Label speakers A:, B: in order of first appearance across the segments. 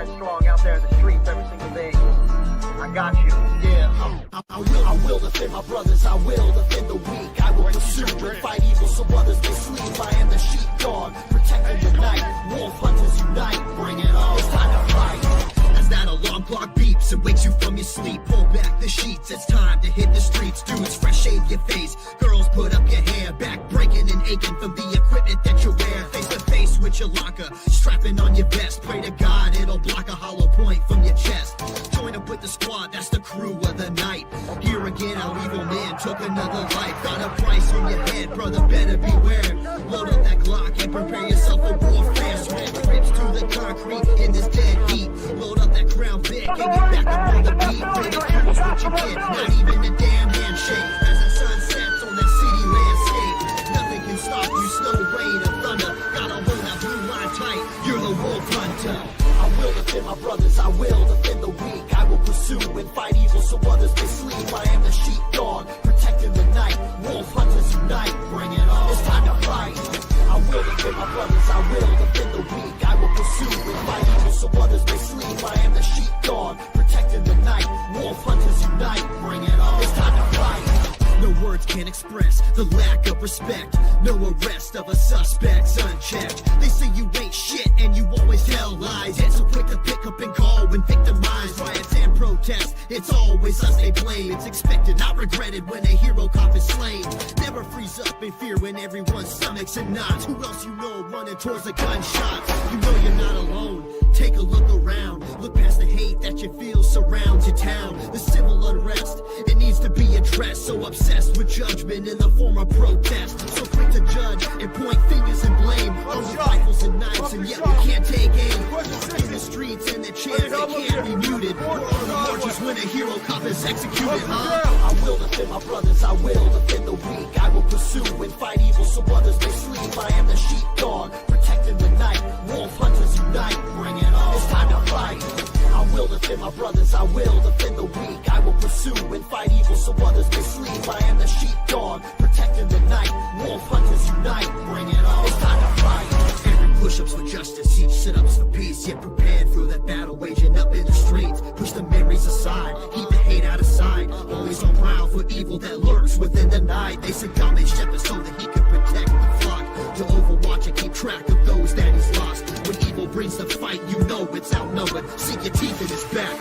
A: dying strong out there in the streets every single day. I got you. Yeah.
B: I will defend my brothers. I will defend the weak. I will pursue and fight evil so others may sleep. I am the sheepdog, protecting the night. Wolf hunters unite. Bring it on. It's time to fight. As that alarm clock beeps, it wakes you from your sleep. Pull back the sheets. It's time to hit the streets. Dudes, fresh shave your face. Girls, put up your hair. Back breaking and aching from the equipment that you wear. Face to face with your locker, strapping on your vest. Pray to God it'll block a hollow point from your chest. Join up with the squad, that's the crew of the night. Here again, our evil man took another life. Got a price on your head, brother, better beware. Load up that Glock and prepare yourself for warfare. Sweat drips to the concrete in this dead heat. Load up that Crown Vic and get back up on the beat. Ridicules what you get, not even a damn handshake. As the sun sets on that city landscape, nothing can stop you, snow, rain, or thunder. Gotta hold that blue line tight, you're the wolf hunter. I will defend my brothers, I will defend the weak. I will pursue and fight evil so others may sleep. I am the sheepdog, protecting the night. Wolf hunters unite, bring it on. It's time to fight. I will defend my brothers, I will defend the weak. I will pursue and fight evil so others may sleep. I am the sheepdog, protecting the night. Wolf hunters unite, bring it on. It's time to fight. No words can express the lack of respect. No arrest of a suspect's unchecked. They say you ain't shit and you always tell lies. Yet so quick to pick up and call when victimized. Riots and protests, it's always us they blame. It's expected, not regretted when a hero cop is slain. Never freeze up in fear when everyone's stomachs and knots. Who else you know running towards the gunshots? You know you're not alone. Take a look around. Look past the hate that you feel surrounds your town. The civil unrest, it needs to be addressed. So obsessed with judgment in the form of protest. So quick to judge and point fingers and blame on the rifles and knives, and yet we can't take aim. In the streets and the chairs, they can't be muted. We're on the marches when a hero cop is executed, huh? I will defend my brothers, I will defend the weak. I will pursue and fight evil so others may sleep. I am the sheepdog, protecting the night. Wolf hunters unite, bring it on. It's time to fight. I will defend my brothers, I will defend the weak. I will pursue and fight evil so others may sleep. I am the sheepdog, protecting the night. Wolf hunters unite, bring it on. It's time to fight. Every push-ups for justice, each sit-ups for peace. Yet prepared for that battle waging up in the streets. Push the memories aside, keep the hate out of sight. Always on prowl for evil that lurks within the night. They said God made shepherds so that he could protect the flock. To overwatch and keep track of those that he's lost. When evil brings the fight, you know it's outnumbered. Sink your teeth in his back.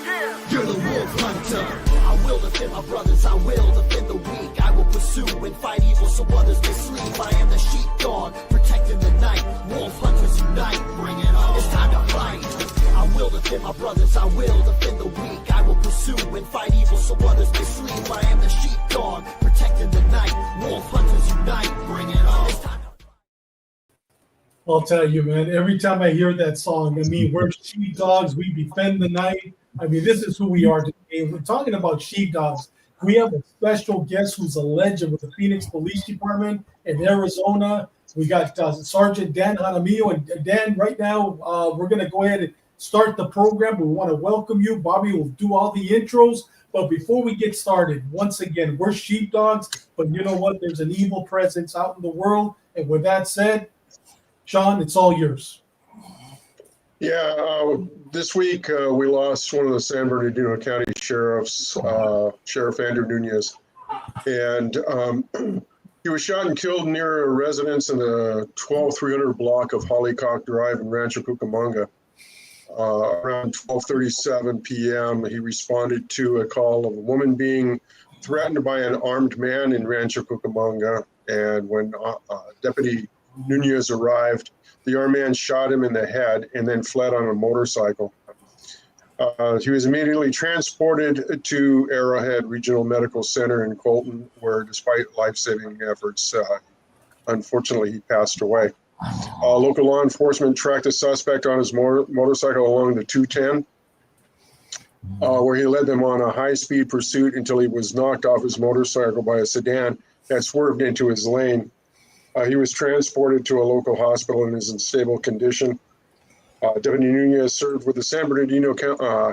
B: You're the wolf hunter. I will defend my brothers, I will defend the weak. I will pursue and fight evil so others may sleep. I am the sheepdog, protecting the night. Wolf hunters unite, bring it on. It's time to fight. I will defend my brothers, I will defend the weak. I will pursue and fight evil so others may sleep. I am the sheepdog, protecting the night. Wolf hunters unite, bring it on. It's time to fight.
C: I'll tell you, man, every time I hear that song, I mean, we're sheepdogs, we defend the night. I mean, this is who we are today. We're talking about sheepdogs. We have a special guest who's a legend with the Phoenix Police Department in Arizona. We got Sergeant Dan Jaramillo. And Dan, right now, we're going to go ahead and start the program. We want to welcome you. Bobby will do all the intros. But before we get started, once again, we're sheepdogs. But you know what? There's an evil presence out in the world. And with that said, Sean, it's all yours.
D: Yeah, this week we lost one of the San Bernardino County sheriffs, Sheriff Andrew Nunez, and he was shot and killed near a residence in the 12300 block of Hollycock Drive in Rancho Cucamonga. Around 12:37 p.m., he responded to a call of a woman being threatened by an armed man in Rancho Cucamonga, and when Deputy Nunez arrived, the armed man shot him in the head and then fled on a motorcycle. He was immediately transported to Arrowhead Regional Medical Center in Colton, where despite life-saving efforts, unfortunately he passed away. Local law enforcement tracked the suspect on his motorcycle along the 210, where he led them on a high-speed pursuit until he was knocked off his motorcycle by a sedan that swerved into his lane. He was transported to a local hospital and is in stable condition. Deputy Nunez served with the San Bernardino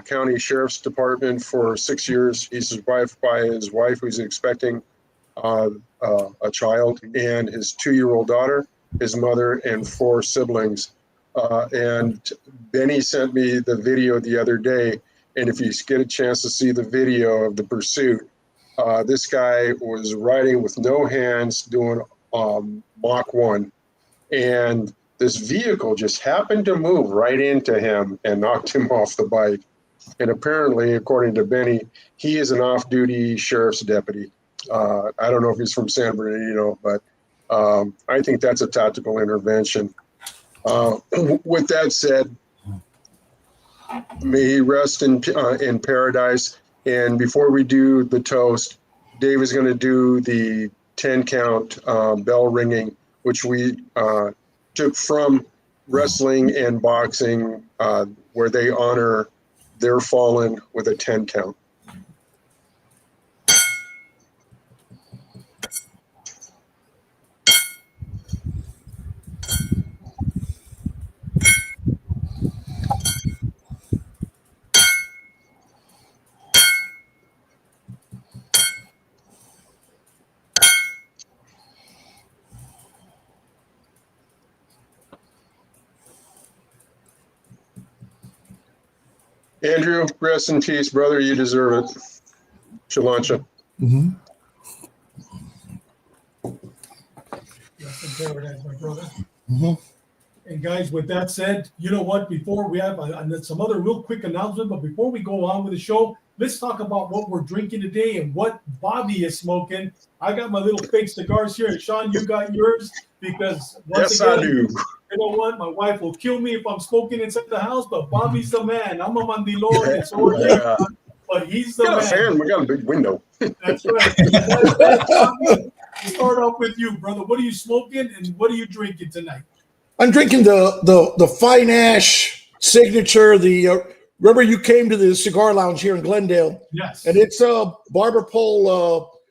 D: County Sheriff's Department for 6 years. He's survived by his wife, who's expecting a child, and his 2-year-old daughter, his mother, and 4 siblings. And Benny sent me the video the other day. And if you get a chance to see the video of the pursuit, this guy was riding with no hands doing Mach 1. And this vehicle just happened to move right into him and knocked him off the bike. And apparently, according to Benny, he is an off-duty sheriff's deputy. I don't know if he's from San Bernardino, but I think that's a tactical intervention. With that said, may he rest in paradise. And before we do the toast, Dave is going to do the 10-count bell ringing, which we took from wrestling and boxing, where they honor their fallen with a 10 count. Andrew, rest in peace, brother. You deserve it. Shalancha.
C: Yes, in paradise, my brother. And guys, with that said, you know what? Before we have some other real quick announcement, but before we go on with the show, let's talk about what we're drinking today and what Bobby is smoking. I got my little fake cigars here, and Sean, you got yours because once again,
D: I do.
C: You know what? My wife will kill me if I'm smoking inside the house, but Bobby's the man. I'm a mandilon, and so are you, but he's the
D: We got
C: man.
D: a fan. We got a big window.
C: That's right. Bobby, we'll start off with you, brother. What are you smoking, and what are you drinking tonight?
E: I'm drinking the Fine Ash signature. Remember you came to the cigar lounge here in Glendale?
C: Yes.
E: And it's a Barber Pole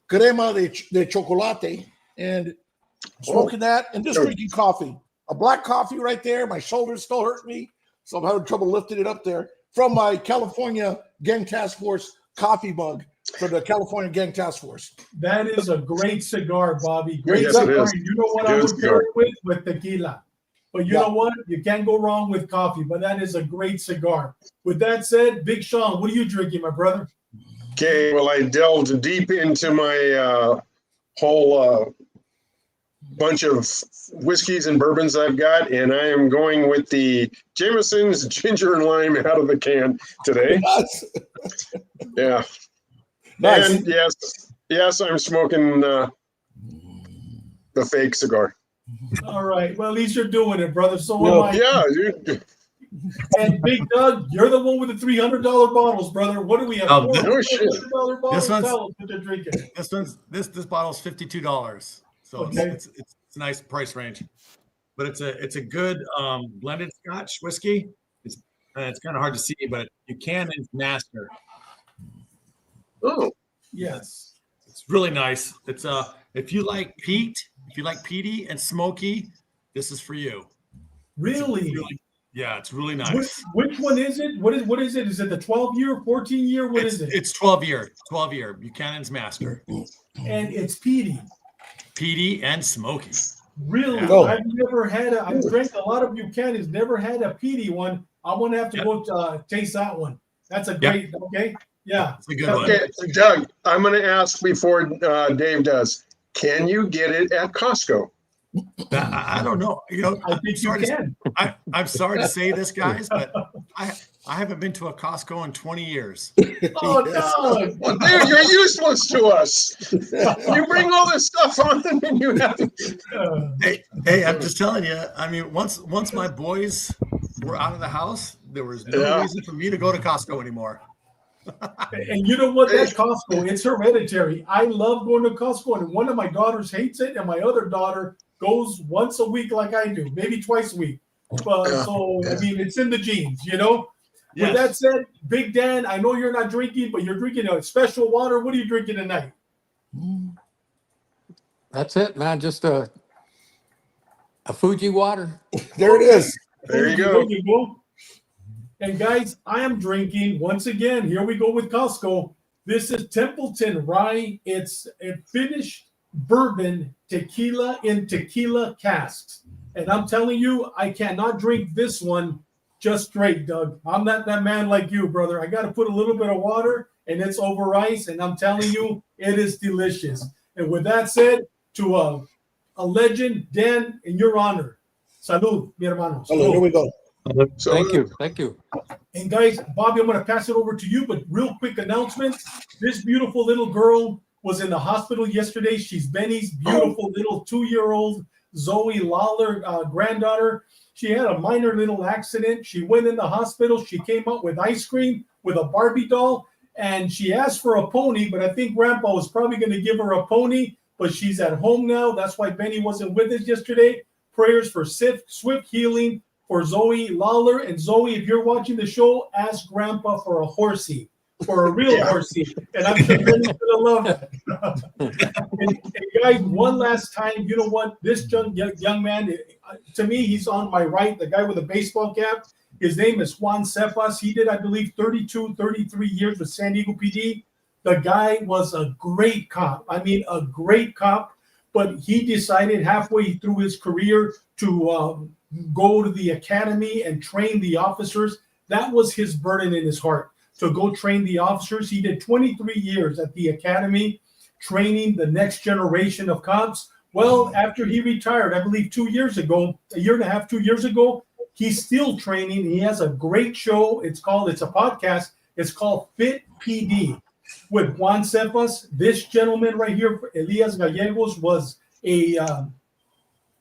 E: crema de chocolate, and smoking that and just drinking coffee. A black coffee right there. My shoulders still hurt me, so I'm having trouble lifting it up there. From my California Gang Task Force coffee mug for the California Gang Task Force.
C: That is a great cigar, Bobby. Great
D: Yes, it
C: cigar.
D: is.
C: And you know what I would pair it with tequila. But you know what? You can't go wrong with coffee, but that is a great cigar. With that said, Big Sean, what are you drinking, my brother?
D: Okay, well, I delved deep into my whole bunch of whiskeys and bourbons I've got, and I am going with the Jameson's ginger and lime out of the can today. Yeah.
E: Nice.
D: And yes, I'm smoking the fake cigar.
C: All right. Well, at least you're doing it, brother. So am I.
D: Yeah, dude.
C: And Big Doug, you're the one with the $300 bottles, brother. What do we have?
D: no shit.
C: $400 bottles.
F: This one's-
C: Tell us what you're drinking.
F: This bottle's $52, so
C: Okay.
F: it's a nice price range. But it's a good blended Scotch whiskey. It's kind of hard to see, but you can in master.
D: Oh,
C: Yes.
F: It's really nice. It's if you like peaty and smoky, this is for you.
C: Really?
F: Yeah, it's really nice.
C: Which one is it? What is it? Is it the 12-year, 14-year? What is it?
F: It's 12-year Buchanan's Master.
C: And it's peaty.
F: Peaty and smoky.
C: Really?
F: Yeah.
E: Oh.
C: I've never had I've drank a lot of Buchanan's, never had a peaty one. I'm going to have to go taste that one. That's a great, okay? Yeah.
F: It's a good one.
D: okay, Doug, I'm going to ask before Dave does. Can you get it at Costco?
F: I don't know.
C: I think you can.
F: I'm sorry to say this, guys, but I haven't been to a Costco in 20 years.
C: Oh, no.
D: Well, dude, you're useless to us. You bring all this stuff on, and you have to.
F: Hey, I'm just telling you. I mean, once my boys were out of the house, there was no reason for me to go to Costco anymore.
C: And you know what? That Costco, it's hereditary. I love going to Costco, and one of my daughters hates it, and my other daughter goes once a week like I do, maybe twice a week. So, I mean, it's in the genes, you know?
F: Yes.
C: With that said, Big Dan, I know you're not drinking, but you're drinking a special water. What are you drinking tonight?
G: That's it, man. Just a Fuji water.
E: There it is.
D: There you go.
C: There you go. And guys, I am drinking once again. Here we go with Costco. This is Templeton Rye. It's a finished bourbon tequila in tequila casks. And I'm telling you, I cannot drink this one just straight, Doug. I'm not that man like you, brother. I got to put a little bit of water, and it's over ice. And I'm telling you, it is delicious. And with that said, to a legend, Dan, in your honor. Salud, mi hermano.
E: Hello, here we go.
D: So
G: Thank you. Thank you.
C: And guys, Bobby, I'm going to pass it over to you, but real quick announcement. This beautiful little girl was in the hospital yesterday. She's Benny's beautiful little 2-year-old Zoe Lawler granddaughter. She had a minor little accident. She went in the hospital. She came out with ice cream with a Barbie doll, and she asked for a pony, but I think Grandpa was probably going to give her a pony, but she's at home now. That's why Benny wasn't with us yesterday. Prayers for swift healing for Zoe Lawler. And Zoe, if you're watching the show, ask Grandpa for a horsey, for a real horsey. And I'm sure Benny's going to love that. and guys, one last time, you know what? This young man, to me, he's on my right, the guy with the baseball cap. His name is Juan Cephas. He did, I believe, 33 years with San Diego PD. The guy was a great cop. I mean, a great cop. But he decided halfway through his career to go to the academy and train the officers. That was his burden in his heart, to go train the officers. He did 23 years at the academy, training the next generation of cops. Well, after he retired, I believe 2 years ago, a year and a half, 2 years ago, he's still training. He has a great show. It's a podcast. It's called Fit PD with Juan Cephas. This gentleman right here, Elias Gallegos, was a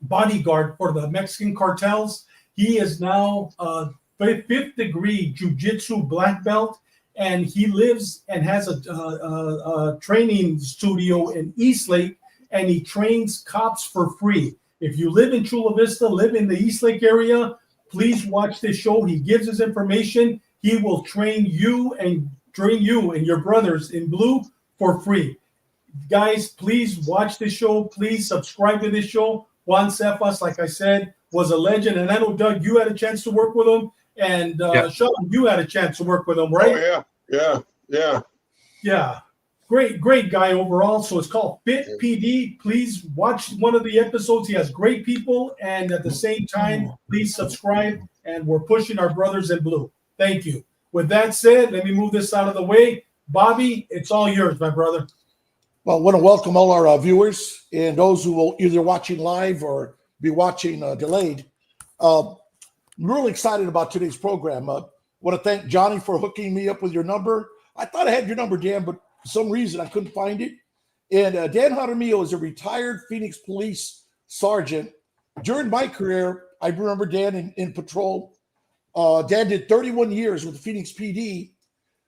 C: bodyguard for the Mexican cartels. He is now a fifth degree jiu-jitsu black belt, and he lives and has a training studio in Eastlake, and he trains cops for free. If you live in Chula Vista, live in the Eastlake area, please watch this show. He gives his information. He will train you and your brothers in blue for free. Guys, please watch this show. Please subscribe to this show. Juan Cephas, like I said, was a legend. And I know, Doug, you had a chance to work with him. And Sean, you had a chance to work with him, right?
D: Oh, yeah.
C: Yeah. Great guy overall. So it's called Fit PD. Please watch one of the episodes. He has great people. And at the same time, please subscribe. And we're pushing our brothers in blue. Thank you. With that said, let me move this out of the way. Bobby, it's all yours, my brother.
E: Well, I want to welcome all our viewers and those who will either watching live or be watching delayed. I'm really excited about today's program. I want to thank Johnny for hooking me up with your number. I thought I had your number, Dan, but for some reason I couldn't find it. And Dan Jaramillo is a retired Phoenix police sergeant. During my career, I remember Dan in patrol. Dan did 31 years with the Phoenix PD.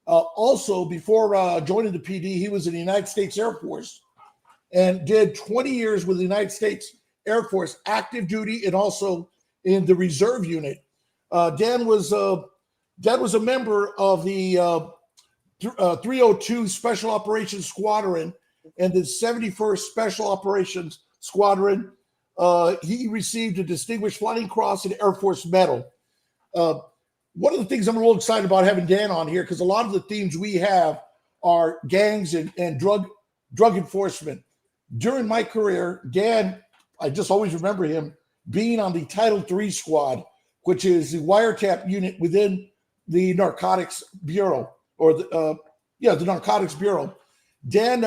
E: Also, before joining the PD, he was in the United States Air Force and did 20 years with the United States Air Force active duty and also in the reserve unit. Dan was a member of the 302 Special Operations Squadron and the 71st Special Operations Squadron. He received a Distinguished Flying Cross and Air Force Medal. One of the things I'm real excited about having Dan on here, because a lot of the themes we have are gangs and drug enforcement. During my career, Dan, I just always remember him being on the Title III squad, which is the wiretap unit within the Narcotics Bureau, or the Narcotics Bureau. Dan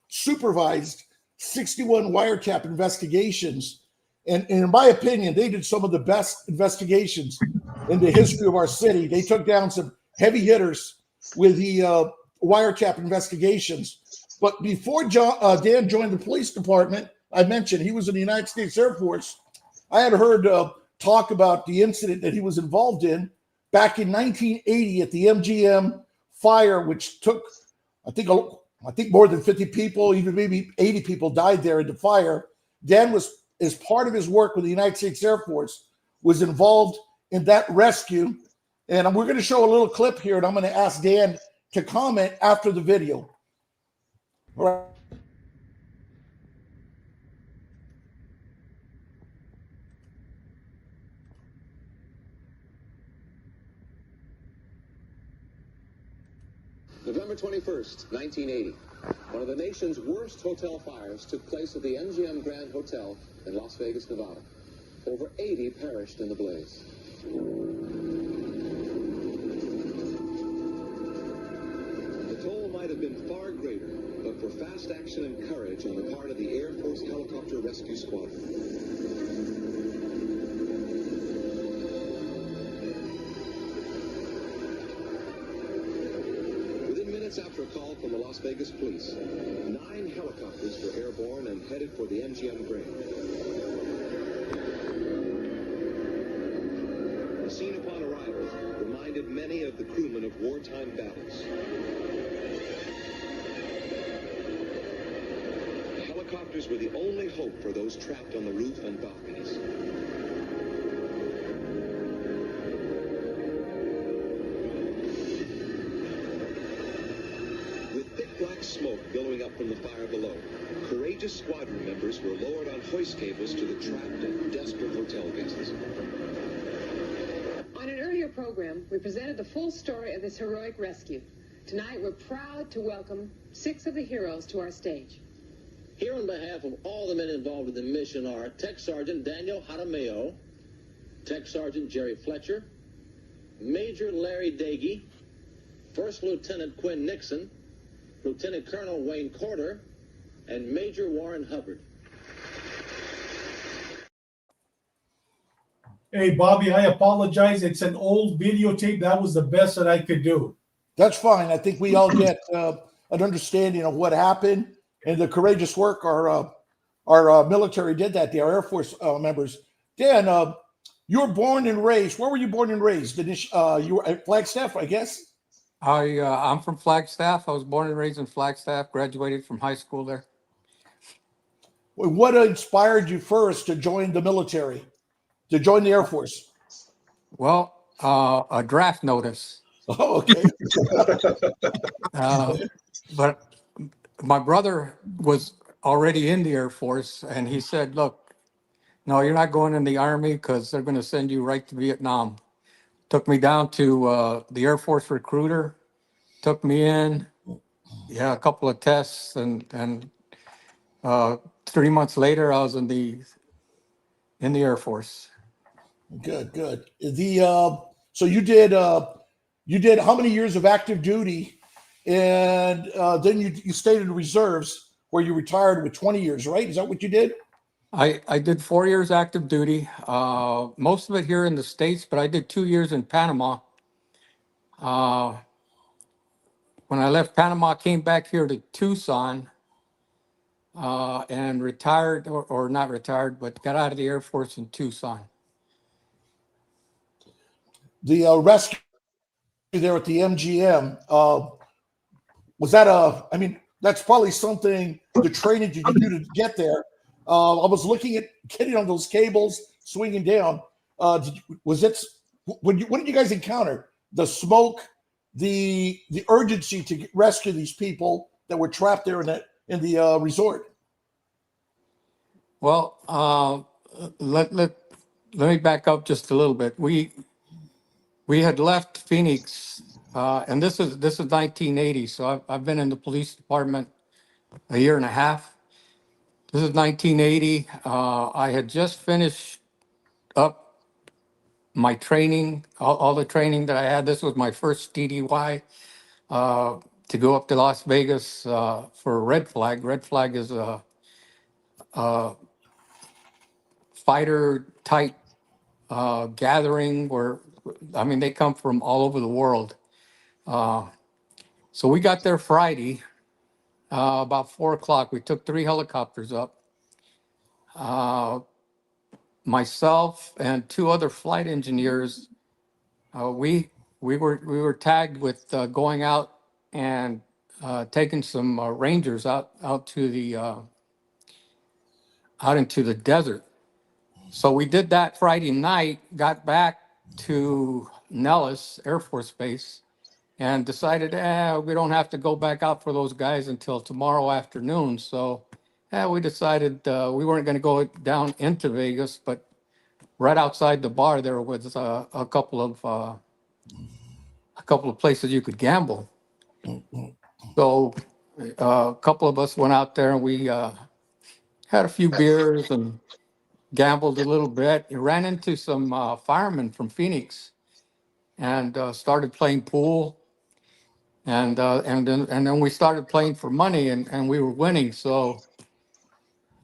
E: supervised 61 wiretap investigations. And in my opinion, they did some of the best investigations in the history of our city. They took down some heavy hitters with the wiretap investigations. But before Dan joined the police department, I mentioned he was in the United States Air Force. I had heard talk about the incident that he was involved in back in 1980 at the MGM fire, which took, I think more than 50 people, even maybe 80 people died there in the fire. Dan was, as part of his work with the United States Air Force, was involved in that rescue. And we're going to show a little clip here, and I'm going to ask Dan to comment after the video. All right.
H: November November 21st, 1980. One of the nation's worst hotel fires took place at the MGM Grand Hotel in Las Vegas, Nevada. Over 80 perished in the blaze. The toll might have been far greater, but for fast action and courage on the part of the Air Force Helicopter Rescue Squadron. After a call from the Las Vegas police, 9 helicopters were airborne and headed for the MGM Grand. The scene upon arrival reminded many of the crewmen of wartime battles. The helicopters were the only hope for those trapped on the roof and balconies. Black smoke billowing up from the fire below. Courageous squadron members were lowered on hoist cables to the trapped and desperate hotel guests.
I: On an earlier program, we presented the full story of this heroic rescue. Tonight, we're proud to welcome 6 of the heroes to our stage.
H: Here on behalf of all the men involved in the mission are Tech Sergeant Daniel Jaramillo, Tech Sergeant Jerry Fletcher, Major Larry Dagey, First Lieutenant Quinn Nixon, Lieutenant Colonel Wayne Corder, and Major Warren Hubbard.
C: Hey, Bobby, I apologize. It's an old videotape. That was the best that I could do.
E: That's fine. I think we all get an understanding of what happened and the courageous work our military did that day, our Air Force members. Dan, you were born and raised. Where were you born and raised? You were at Flagstaff, I guess?
G: I'm from Flagstaff. I was born and raised in Flagstaff, graduated from high school there.
E: What inspired you first to join the military, to join the Air Force?
G: Well, a draft notice.
E: Oh, okay.
G: But my brother was already in the Air Force, and he said, look, no, you're not going in the Army because they're going to send you right to Vietnam. Took me down to the Air Force recruiter, took me in, a couple of tests, and 3 months later, I was in the Air Force.
E: Good. So you did how many years of active duty, and then you stayed in the reserves where you retired with 20 years, right? Is that what you did?
G: I did 4 years active duty, most of it here in the States, but I did 2 years in Panama. When I left Panama, I came back here to Tucson and retired, or not retired, but got out of the Air Force in Tucson.
E: The rescue there at the MGM, was that that's probably something, the training you do to get there. I was looking at getting on those cables, swinging down. What did you guys encounter? The smoke, the urgency to rescue these people that were trapped there in the resort.
G: Well, let me back up just a little bit. We had left Phoenix, and this is 1980. So I've been in the police department a year and a half. This is 1980. I had just finished up my training, all the training that I had. This was my first DDY to go up to Las Vegas for Red Flag. Red Flag is a fighter type gathering where, they come from all over the world. So we got there Friday. About 4 o'clock, we took 3 helicopters up. Myself and 2 other flight engineers, we were tagged with going out and taking some rangers out into the desert. So we did that Friday night, got back to Nellis Air Force Base, and decided, we don't have to go back out for those guys until tomorrow afternoon. So we decided we weren't going to go down into Vegas, but right outside the bar there was a couple of places you could gamble. So a couple of us went out there and we had a few beers and gambled a little bit. We ran into some firemen from Phoenix and started playing pool. And then we started playing for money and we were winning. So,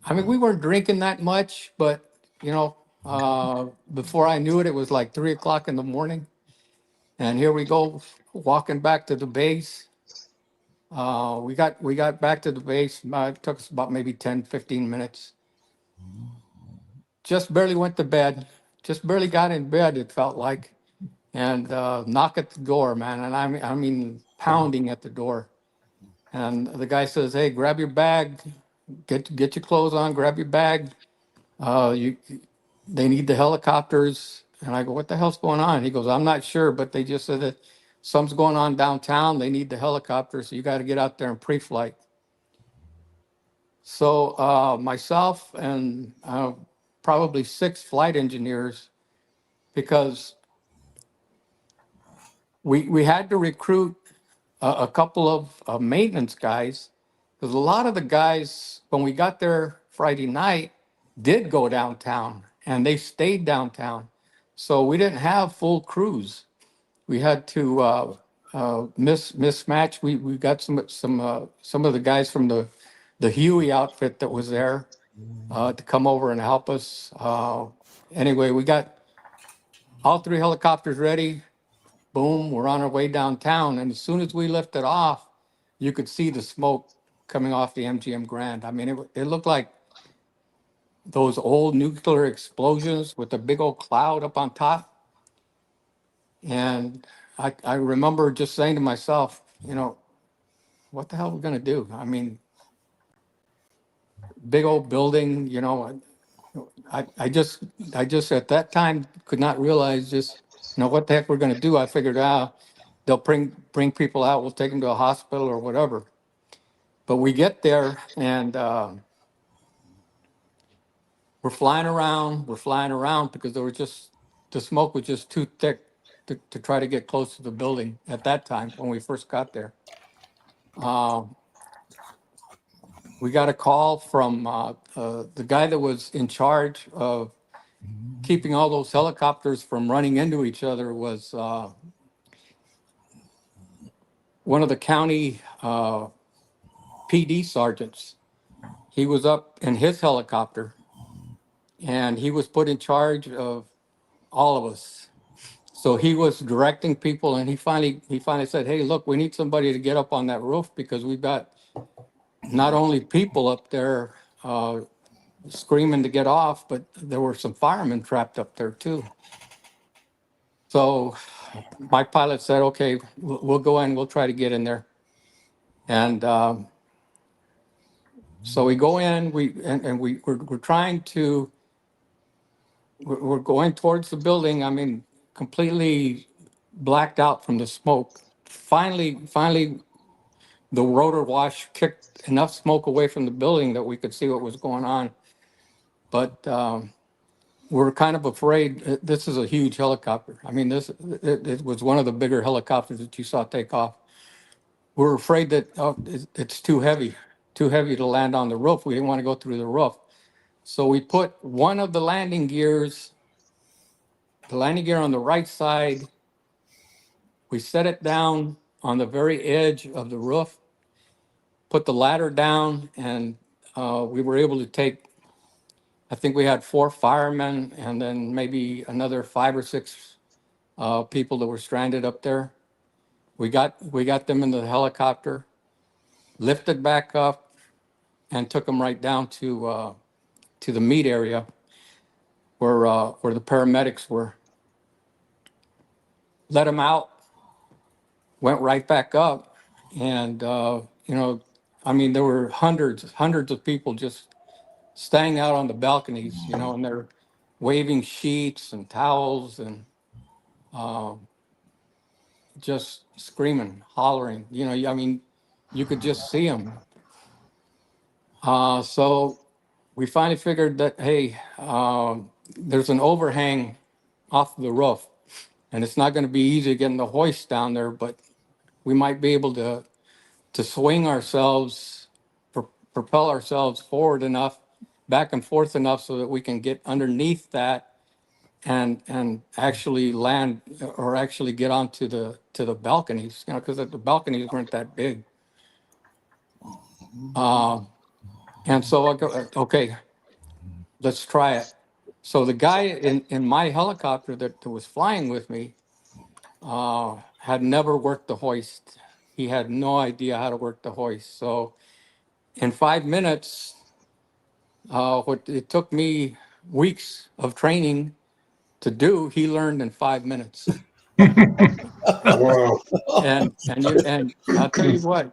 G: I mean, we weren't drinking that much, but before I knew it, it was like 3 o'clock in the morning. And here we go walking back to the base. We got back to the base. It took us about maybe 10, 15 minutes. Just barely went to bed. Just barely got in bed, it felt like. And knock at the door, man. And I mean, pounding at the door. And the guy says, "Hey, grab your bag, get your clothes on, grab your bag. You, they need the helicopters." And I go, "What the hell's going on?" He goes, "I'm not sure, but they just said that something's going on downtown. They need the helicopters, so you got to get out there in pre-flight." So myself and probably 6 flight engineers, because we had to recruit a couple of maintenance guys, because a lot of the guys, when we got there Friday night, did go downtown and they stayed downtown. So we didn't have full crews. We had to mismatch. We got some of the guys from the Huey outfit that was there to come over and help us. Anyway, we got all 3 helicopters ready. Boom, we're on our way downtown. And as soon as we lifted off, you could see the smoke coming off the MGM Grand. I mean, it looked like those old nuclear explosions with a big old cloud up on top. And I remember just saying to myself, what the hell are we going to do? I mean, big old building, I just at that time could not realize just, what the heck we're going to do. I figured out they'll bring people out. We'll take them to a hospital or whatever. But we get there and we're flying around. We're flying around because the smoke was just too thick to try to get close to the building at that time when we first got there. We got a call from the guy that was in charge of keeping all those helicopters from running into each other was one of the county PD sergeants. He was up in his helicopter and he was put in charge of all of us. So he was directing people and he finally said, "Hey, look, we need somebody to get up on that roof because we've got not only people up there screaming to get off, but there were some firemen trapped up there too." So my pilot said, "Okay, we'll go in, we'll try to get in there." And so we go in, we're trying to, we're going towards the building. I mean, completely blacked out from the smoke. Finally, the rotor wash kicked enough smoke away from the building that we could see what was going on. But we're kind of afraid. This is a huge helicopter. I mean, it was one of the bigger helicopters that you saw take off. We're afraid that it's too heavy to land on the roof. We didn't want to go through the roof. So we put one of the landing gear on the right side. We set it down on the very edge of the roof, put the ladder down, and we were able to take, I think we had 4 firemen and then maybe another 5 or 6 people that were stranded up there. We got them into the helicopter, lifted back up, and took them right down to the meat area where the paramedics were. Let them out, went right back up, and I mean, there were hundreds of people just staying out on the balconies, and they're waving sheets and towels and just screaming, hollering. I mean, you could just see them. So we finally figured that, hey, there's an overhang off the roof, and it's not going to be easy getting the hoist down there, but we might be able to swing ourselves, propel ourselves forward enough, back and forth enough so that we can get underneath that and actually land or actually get onto the balconies, because the balconies weren't that big. And so I go, okay, let's try it. So the guy in my helicopter that was flying with me had never worked the hoist. He had no idea how to work the hoist. So in 5 minutes, what it took me weeks of training to do, he learned in 5 minutes.
D: Wow.
G: And I'll tell you what,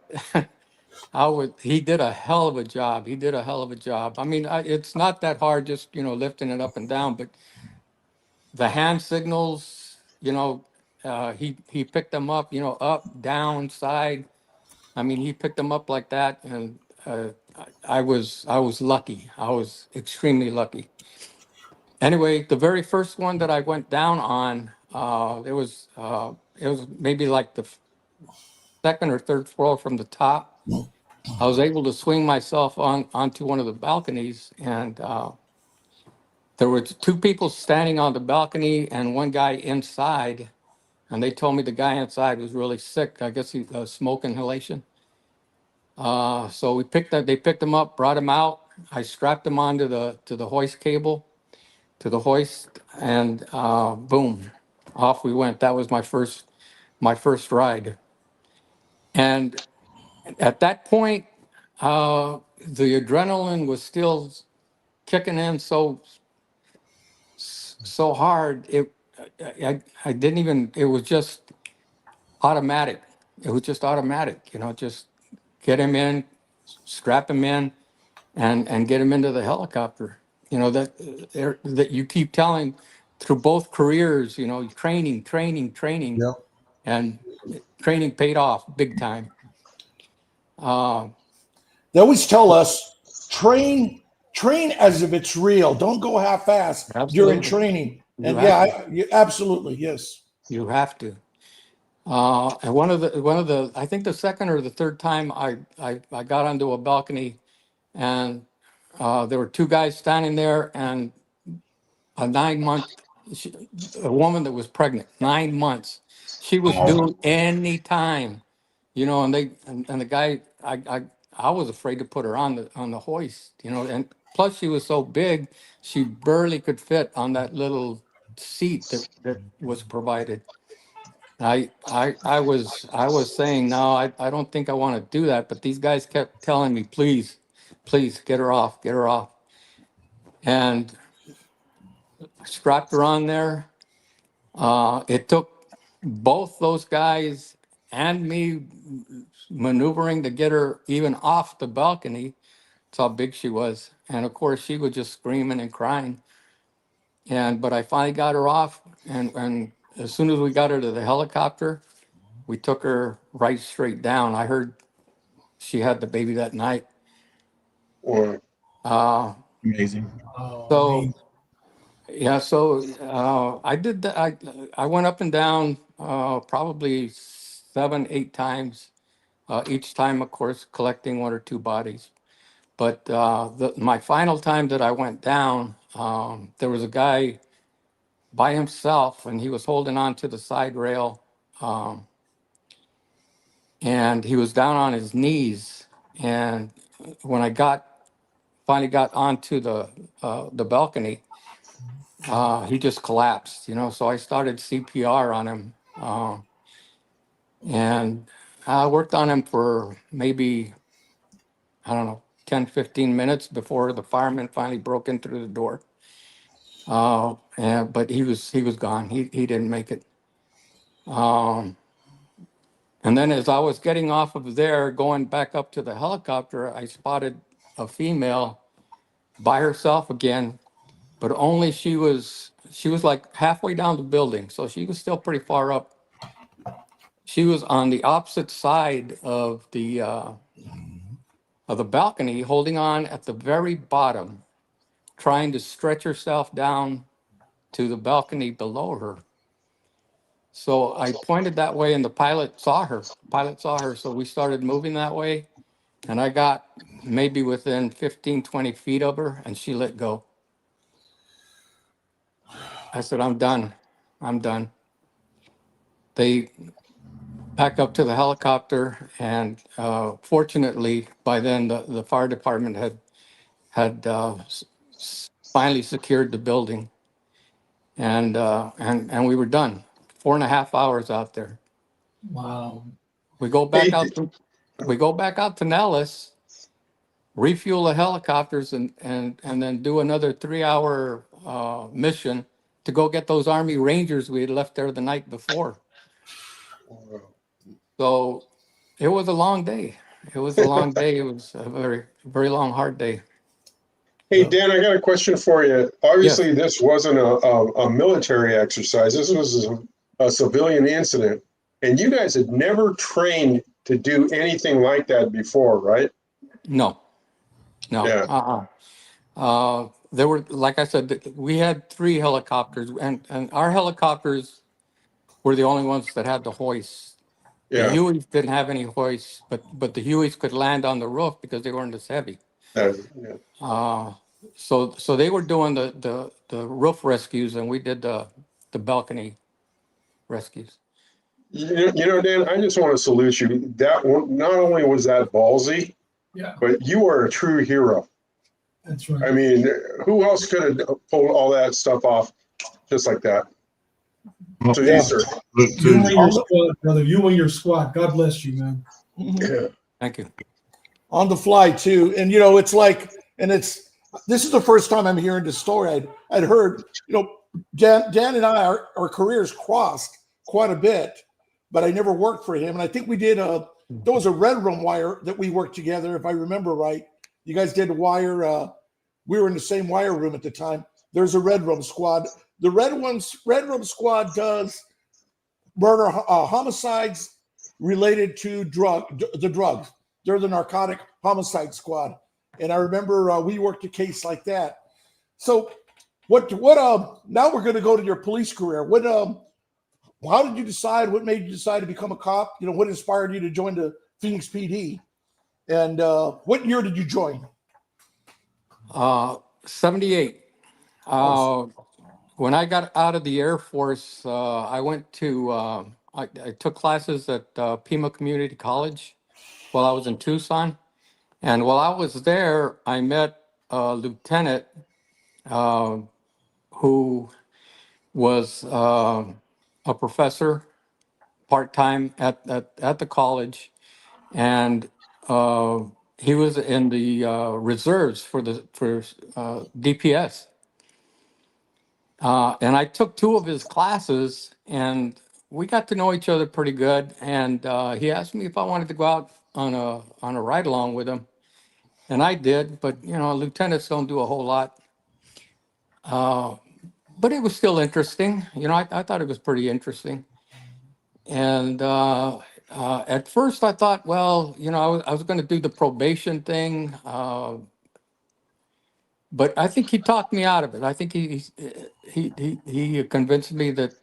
G: he did a hell of a job. He did a hell of a job. I mean, it's not that hard, just, lifting it up and down, but the hand signals, he picked them up, up, down, side. I mean, he picked them up like that, and I was lucky. I was extremely lucky. Anyway, the very first one that I went down on, it was maybe like the second or third floor from the top. I was able to swing myself onto one of the balconies, and there were two people standing on the balcony and one guy inside. And they told me the guy inside was really sick. I guess he smoke inhalation. So they picked him up, brought him out. I strapped him onto the hoist cable, to the hoist, and boom, off we went. That was my first ride. And at that point, the adrenaline was still kicking in so hard. I didn't even. It was just automatic. It was just automatic. Just get him in, strap him in, and get him into the helicopter. That you keep telling through both careers. Training, training, training,
E: Yeah.
G: and training paid off big time.
E: They always tell us train as if it's real. Don't go half-ass during
G: Absolutely.
E: training.
G: You
E: And
G: have
E: absolutely, yes.
G: You have to. And one of the, I think the second or the third time I got onto a balcony, and there were two guys standing there, and a 9 month, a woman that was pregnant, 9 months. She was due any time, and the guy, I was afraid to put her on the hoist, and plus she was so big, she barely could fit on that little seat that was provided. I was saying, no, I don't think I want to do that. But these guys kept telling me, please, please get her off, get her off. And strapped her on there. It took both those guys and me maneuvering to get her even off the balcony. That's how big she was. And of course, she was just screaming and crying. But I finally got her off. And as soon as we got her to the helicopter, we took her right straight down. I heard she had the baby that night.
D: Wow.
F: Amazing.
G: So yeah, so I did that. I went up and down probably 7, 8 times. Each time, of course, collecting one or two bodies. But my final time that I went down, there was a guy by himself, and he was holding on to the side rail. And he was down on his knees. And when I finally got onto the balcony, he just collapsed, So I started CPR on him, and I worked on him for maybe, I don't know, 10, 15 minutes before the fireman finally broke in through the door. But he was gone. He didn't make it. And then as I was getting off of there, going back up to the helicopter, I spotted a female by herself again, but only she was like halfway down the building. So she was still pretty far up. She was on the opposite side of the balcony, holding on at the very bottom, trying to stretch herself down to the balcony below her. So I pointed that way, and the pilot saw her. So we started moving that way, and I got maybe within 15, 20 feet of her, and she let go. I said, I'm done. They back up to the helicopter, and fortunately, by then the fire department had finally secured the building, and we were done. 4.5 hours out there.
C: Wow.
G: We go back out. We go back out to Nellis, refuel the helicopters, and then do another 3-hour mission to go get those Army Rangers we had left there the night before. So it was a long day. It was a very, very long, hard day.
D: Hey, Dan, I got a question for you.
G: Yes.
D: Obviously, this wasn't a military exercise. This was a civilian incident. And you guys had never trained to do anything like that before, right?
G: No.
D: Yeah.
G: There were, like I said, we had 3 helicopters, and our helicopters were the only ones that had the hoist. The
D: Yeah.
G: Hueys didn't have any hoists, but the Hueys could land on the roof because they weren't as heavy.
D: Yeah.
G: So they were doing the roof rescues, and we did the balcony rescues.
D: Dan, I just want to salute you. That one, not only was that ballsy,
C: Yeah,
D: but you are a true hero.
C: that's right.
D: I mean, who else could have pulled all that stuff off just like that? So,
E: Yeah.
D: yes, sir.
C: You and your squad, brother. You and your squad. God bless you, man.
D: Yeah.
G: Thank you.
E: On the fly too, and it's like, this is the first time I'm hearing this story. I'd heard, Dan and I, our careers crossed quite a bit, but I never worked for him. And I think we did there was a Red Room wire that we worked together, if I remember right. You guys did wire. We were in the same wire room at the time. There's a Red Room squad. The Red Room squad does murder homicides related to the drugs. They're the narcotic homicide squad. And I remember we worked a case like that. So what now we're going to go to your police career. How did you decide? What made you decide to become a cop? What inspired you to join the Phoenix PD? And what year did you join?
G: 78. When I got out of the Air Force, I went to, I took classes at Pima Community College while I was in Tucson. And while I was there, I met a lieutenant who was a professor part-time at the college. And he was in the reserves for DPS. And I took 2 of his classes, and we got to know each other pretty good. And he asked me if I wanted to go out on a ride along with him, and I did. But lieutenants don't do a whole lot. But it was still interesting. I thought it was pretty interesting. And at first, I thought, well, I was going to do the probation thing. But I think he talked me out of it. I think he convinced me that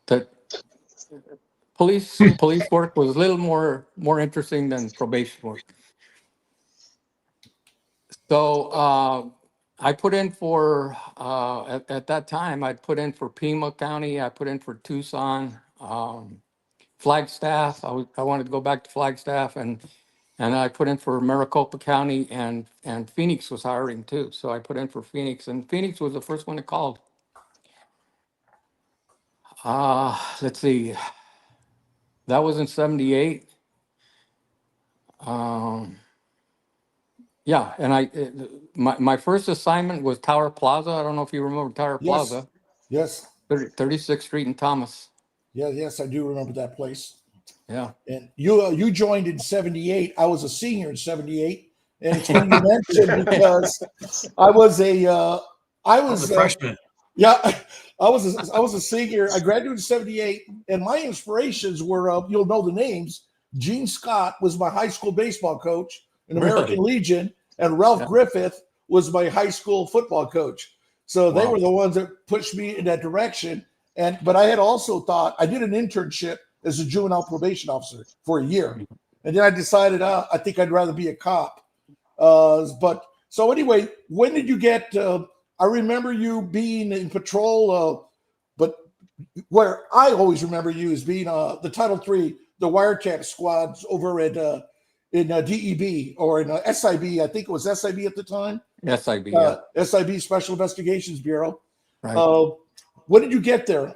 G: that police work was a little more interesting than probation work. So I put in for at that time I put in for Pima County. I put in for Tucson, Flagstaff. I wanted to go back to Flagstaff, and I put in for Maricopa County, and Phoenix was hiring too. So I put in for Phoenix, and Phoenix was the first one that called. Let's see. That was in 78. Yeah, and my first assignment was Tower Plaza. I don't know if you remember Tower
E: Yes.
G: Plaza,
E: Yes.
G: 36th Street in Thomas.
E: Yes, I do remember that place.
G: Yeah.
E: And you joined in 78. I was a senior in 78. And it's funny you mentioned because I was
F: I was a freshman.
E: Yeah, I was a senior. I graduated in 78, and my inspirations were you'll know the names. Gene Scott was my high school baseball coach in American Legion, and Ralph Griffith was my high school football coach. So they were the ones that pushed me in that direction. But I had also thought I did an internship as a juvenile probation officer for a year, and then I decided I think I'd rather be a cop. But so anyway, when did you get? I remember you being in patrol, but where I always remember you as being the Title III, the wiretap squads over at in DEB or in SIB. I think it was SIB at the time.
G: SIB, yeah.
E: SIB, Special Investigations Bureau.
G: Right.
E: When did you get there?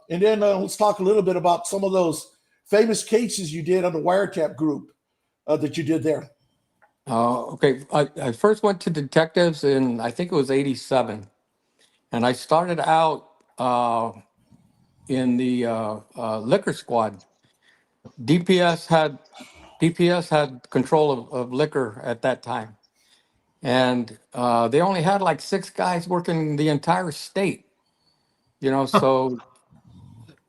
E: And then let's talk a little bit about some of those famous cases you did on the wiretap group that you did there.
G: Okay, I first went to detectives in, I think it was 87. And I started out in the liquor squad. DPS had control of liquor at that time. And they only had like 6 guys working the entire state, so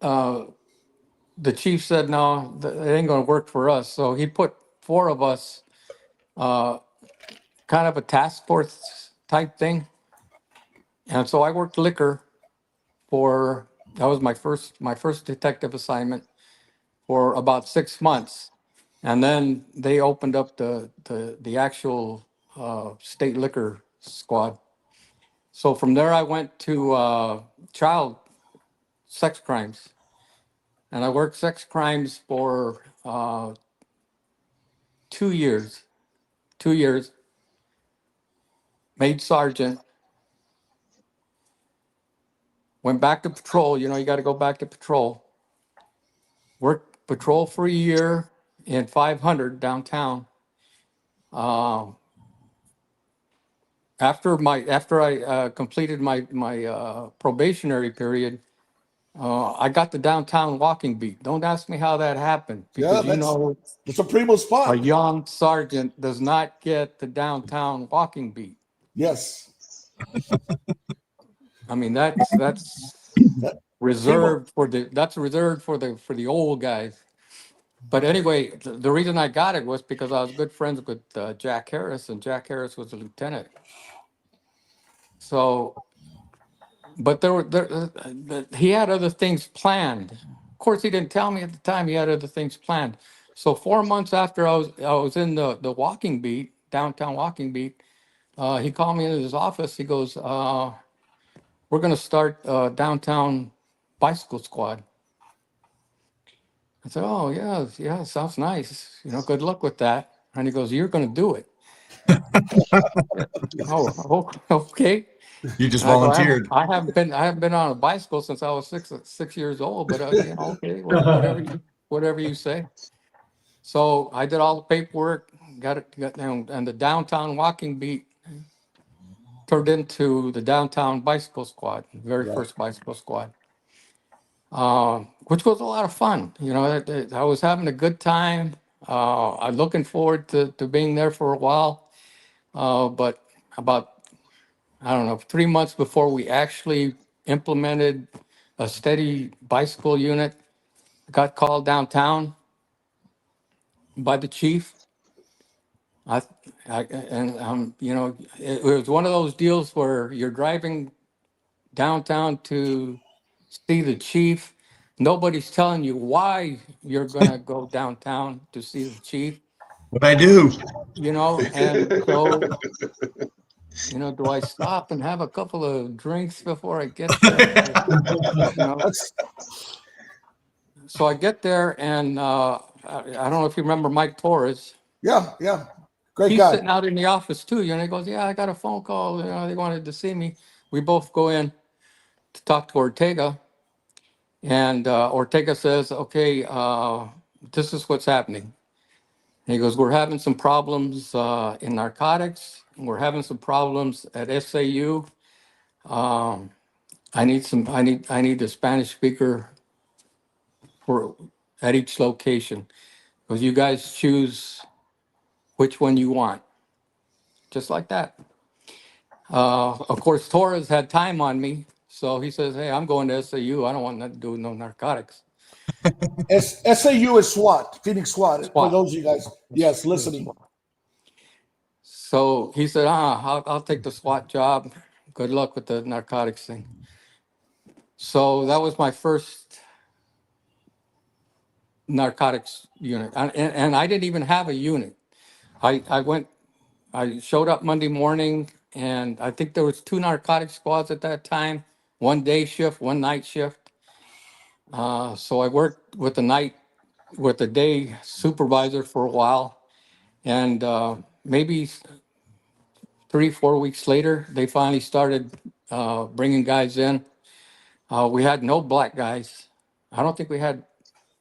G: the chief said, no, it ain't gonna work for us. So he put 4 of us, kind of a task force type thing. And so I worked liquor that was my first detective assignment for about 6 months. And then they opened up the actual state liquor squad. So from there I went to child sex crimes. And I worked sex crimes for 2 years. 2 years. Made sergeant. Went back to patrol. You got to go back to patrol. Worked patrol for a year in 500 downtown. After I completed my probationary period, I got the downtown walking beat. Don't ask me how that happened, because
E: it's a primo spot.
G: a young sergeant does not get the downtown walking beat.
E: Yes.
G: I mean, that's reserved for the old guys. But anyway, the reason I got it was because I was good friends with Jack Harris, and Jack Harris was a lieutenant. So, but he had other things planned. Of course, he didn't tell me at the time he had other things planned. So 4 months after I was in the walking beat, downtown walking beat, he called me into his office. He goes, we're going to start downtown bicycle squad. I said, oh, yeah, sounds nice. Good luck with that. And he goes, you're going to do it. Oh, okay.
F: You just
G: I go,
F: volunteered.
G: I haven't been on a bicycle since I was 6 years old, but okay, whatever you say. So I did all the paperwork, got and the downtown walking beat turned into the downtown bicycle squad, the very first bicycle squad, which was a lot of fun. I was having a good time. I'm looking forward to being there for a while, but about, I don't know, 3 months before we actually implemented a steady bicycle unit, got called downtown by the chief. It was one of those deals where you're driving downtown to see the chief. Nobody's telling you why you're gonna go downtown to see the chief.
F: What I do.
G: And so, do I stop and have a couple of drinks before I get there? So I get there, and I don't know if you remember Mike Torres.
E: Yeah. Great
G: He's
E: guy.
G: sitting out in the office too. He goes, yeah, I got a phone call. They wanted to see me. We both go in to talk to Ortega. And Ortega says, okay, this is what's happening. And he goes, we're having some problems in narcotics. We're having some problems at SAU. I need the Spanish speaker at each location. Because you guys choose which one you want. Just like that. Of course, Torres had time on me. So he says, hey, I'm going to SAU. I don't want nothing to do with no narcotics.
E: SAU is SWAT, Phoenix SWAT. For
G: SWAT.
E: those of you guys, yes, listening.
G: So he said, I'll take the SWAT job. Good luck with the narcotics thing. So that was my first narcotics unit. And I didn't even have a unit. I showed up Monday morning, and I think there was 2 narcotic squads at that time, 1 day shift, 1 night shift. So I worked with the day supervisor for a while, and maybe 3-4 weeks later, they finally started bringing guys in. We had no black guys. I don't think we had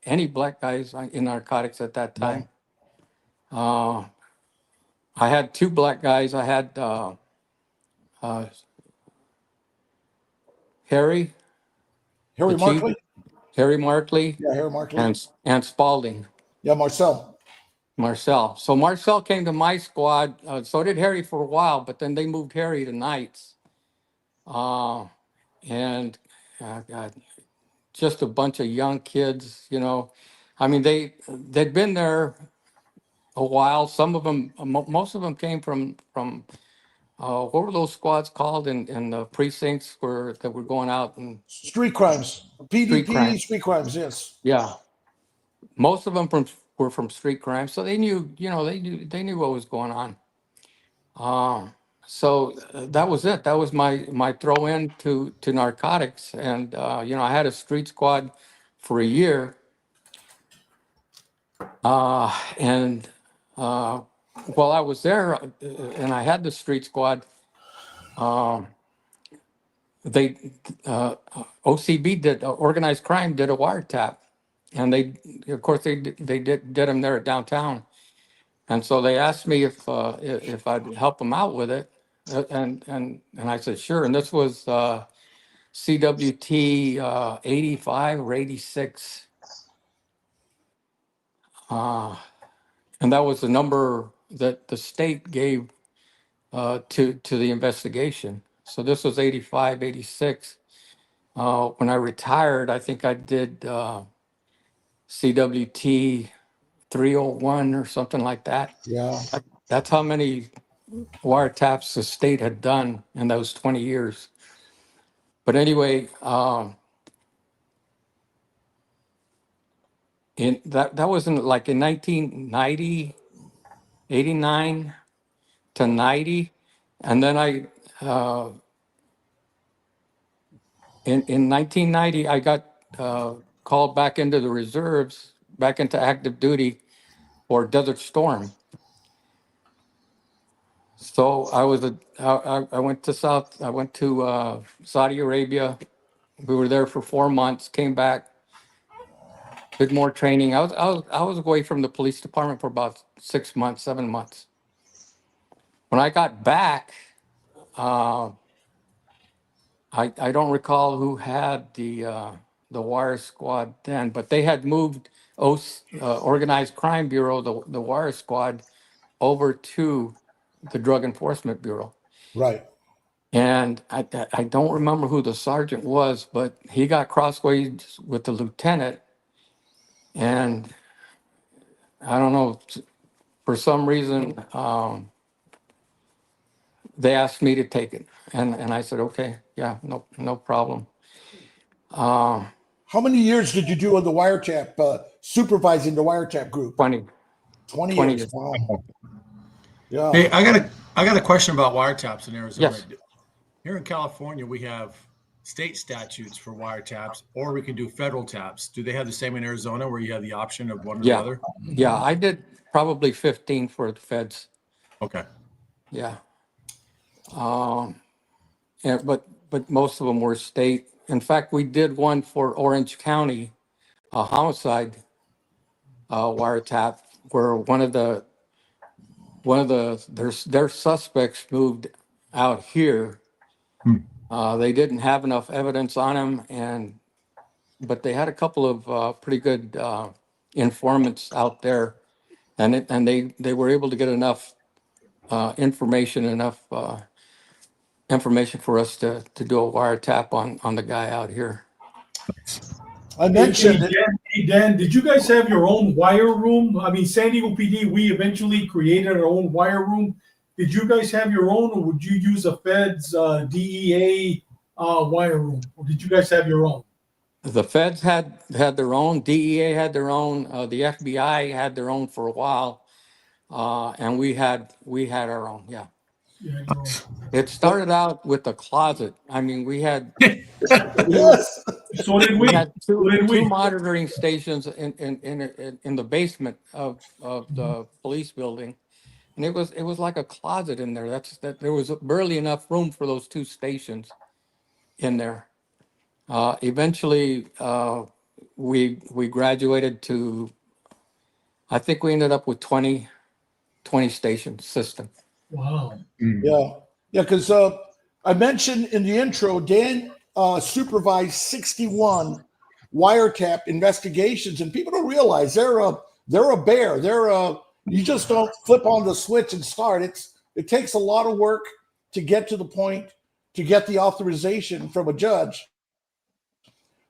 G: any black guys in narcotics at that time. I had 2 black guys. I had Harry, the
E: Harry
G: chief,
E: Markley?
G: Harry Markley,
E: Yeah, Harry Markley.
G: and Spalding,
E: Yeah, Marcel.
G: Marcel. So Marcel came to my squad. So did Harry for a while, but then they moved Harry to nights. And God, just a bunch of young kids, you know. I mean, they'd been there a while. Some of them, most of them came from what were those squads called in the precincts that were going out and
E: Street crimes.
G: street crime.
E: PDP, street crimes, yes.
G: Yeah, most of them were from street crime, so they knew, you know, they knew what was going on. So that was it. That was my throw in to narcotics, and you know, I had a street squad for a year, and while I was there, and I had the street squad, they OCB did organized crime did a wiretap, and of course they did them there at downtown. And so they asked me if I'd help them out with it, and I said sure. And this was CWT 85 or 86, and that was the number that the state gave to the investigation. So this was 85, 86. When I retired, I think I did CWT 301 or something like that.
E: Yeah.
G: That's how many wiretaps the state had done in those 20 years. But anyway, that was in 1990, 89 to 90. And then in 1990, I got called back into the reserves, back into active duty for Desert Storm. So I went to Saudi Arabia. We were there for 4 months, came back, did more training. I was away from the police department for about 6 months, 7 months. When I got back, I don't recall who had the wire squad then, but they had moved Organized Crime Bureau, the wire squad, over to the Drug Enforcement Bureau.
E: Right.
G: And I don't remember who the sergeant was, but he got crossways with the lieutenant. And I don't know, for some reason, they asked me to take it. And I said, okay, yeah, no problem.
E: How many years did you do on the wiretap, supervising the wiretap group?
G: 20
E: years.
G: years.
E: Wow. Yeah.
F: Hey, I got a question about wiretaps in Arizona.
G: Yes.
F: Here in California, we have state statutes for wiretaps, or we can do federal taps. Do they have the same in Arizona, where you have the option of one or the
G: Yeah.
F: other?
G: Yeah, I did probably 15 for the feds.
F: Okay.
G: Yeah. Yeah, but most of them were state. In fact, we did one for Orange County, a homicide wiretap, where one of their suspects moved out here. They didn't have enough evidence on him, but they had a couple of pretty good informants out there, and they were able to get enough information for us to do a wiretap on the guy out here.
E: I mentioned it.
C: Hey, Dan, did you guys have your own wire room? I mean, San Diego PD, we eventually created our own wire room. Did you guys have your own, or would you use a feds DEA wire room, or did you guys have your own?
G: The feds had their own, DEA had their own, the FBI had their own for a while, and we had our own. Yeah,
C: You had your own.
G: it started out with a closet. I mean, we had
E: Yes.
C: So did
G: we
C: we.
G: had
C: So did
G: two
C: we.
G: monitoring stations in the basement of the police building, and it was like a closet in there. There was barely enough room for those two stations in there. Eventually, we graduated to, I think we ended up with 20 station system.
C: Wow.
E: Yeah. Yeah. Because I mentioned in the intro, Dan supervised 61 wiretap investigations, and people don't realize they're a bear. You just don't flip on the switch and start. It takes a lot of work to get to the point to get the authorization from a judge.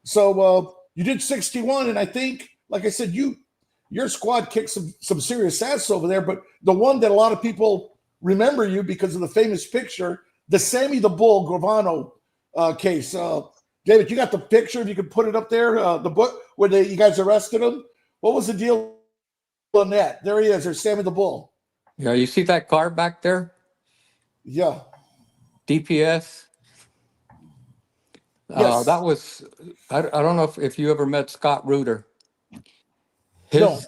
E: So you did 61, and I think, like I said, your squad kicked some serious ass over there. But the one that a lot of people remember you because of the famous picture, the Sammy the Bull Gravano case. David, you got the picture? If you could put it up there, the book where you guys arrested him. What was the deal on that? There he is. There's Sammy the Bull.
G: Yeah, you see that car back there?
E: Yeah.
G: DPS.
E: Yes.
G: That was, I don't know if you ever met Scott Reuter.
E: No.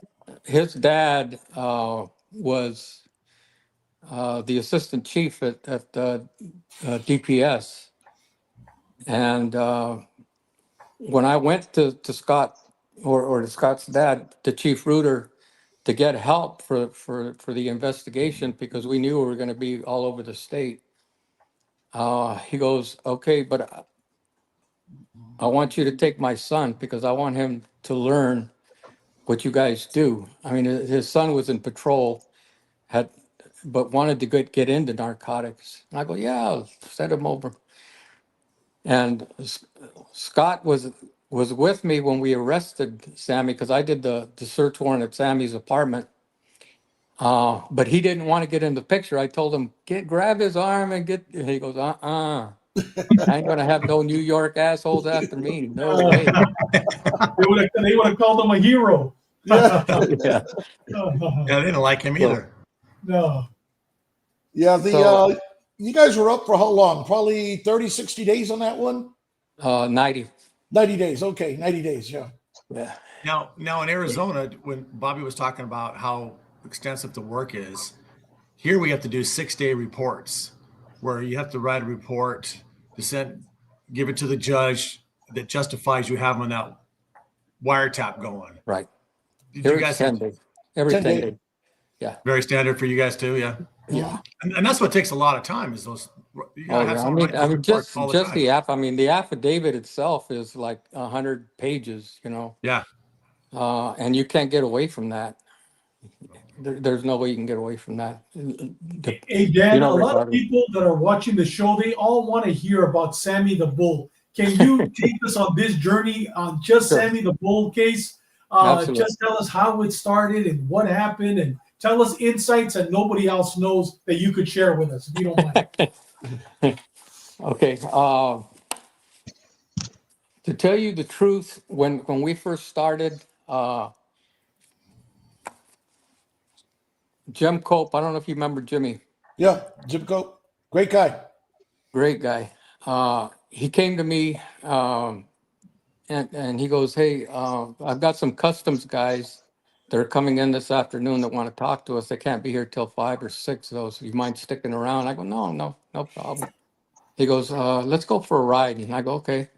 G: His dad was the assistant chief at DPS. And when I went to Scott or to Scott's dad, to Chief Reuter, to get help for the investigation, because we knew we were going to be all over the state, he goes, okay, but I want you to take my son because I want him to learn what you guys do. I mean, his son was in patrol, but wanted to get into narcotics. And I go, yeah, I'll send him over. And Scott was with me when we arrested Sammy, because I did the search warrant at Sammy's apartment. But he didn't want to get in the picture. I told him, grab his arm and get. And he goes, I ain't gonna have no New York assholes after me. No way.
C: They would have called him a hero.
E: Yeah.
G: Yeah.
F: Yeah, they didn't like him either.
C: No.
E: Yeah.
G: So-
E: You guys were up for how long? Probably 30, 60 days on that one?
G: 90.
E: 90 days. Okay. 90 days. Yeah.
G: Yeah.
F: Now in Arizona, when Bobby was talking about how extensive the work is, here we have to do 6-day reports where you have to write a report to give it to the judge that justifies you having that wiretap going.
G: Right.
F: Did
G: Here
F: you
G: it's
F: guys
G: 10 days. Every
E: 10
G: 10
E: days.
G: days.
F: very standard for you guys too? Yeah.
G: Yeah.
F: And that's what takes a lot of time is those. You
G: Oh,
F: gotta have
G: yeah.
F: someone write those reports all the time.
G: the affidavit itself is like 100 pages,
F: Yeah.
G: and you can't get away from that. There's no way you can get away from that.
C: Hey, Dan, a lot of
G: regardless.
C: people that are watching the show, they all want to hear about Sammy the Bull. Can you take us on this journey on just
G: Sure.
C: Sammy the Bull case?
G: Absolutely.
C: Just tell us how it started and what happened, and tell us insights that nobody else knows that you could share with us, if you don't mind.
G: Okay. To tell you the truth, when we first started, Jim Cope, I don't know if you remember Jimmy,
E: Yeah. Jim Cope. Great guy.
G: great guy. He came to me and he goes, hey, I've got some customs guys that are coming in this afternoon that want to talk to us. They can't be here till 5 or 6 though, so you mind sticking around? I go, no problem. He goes, let's go for a ride. And I go, okay.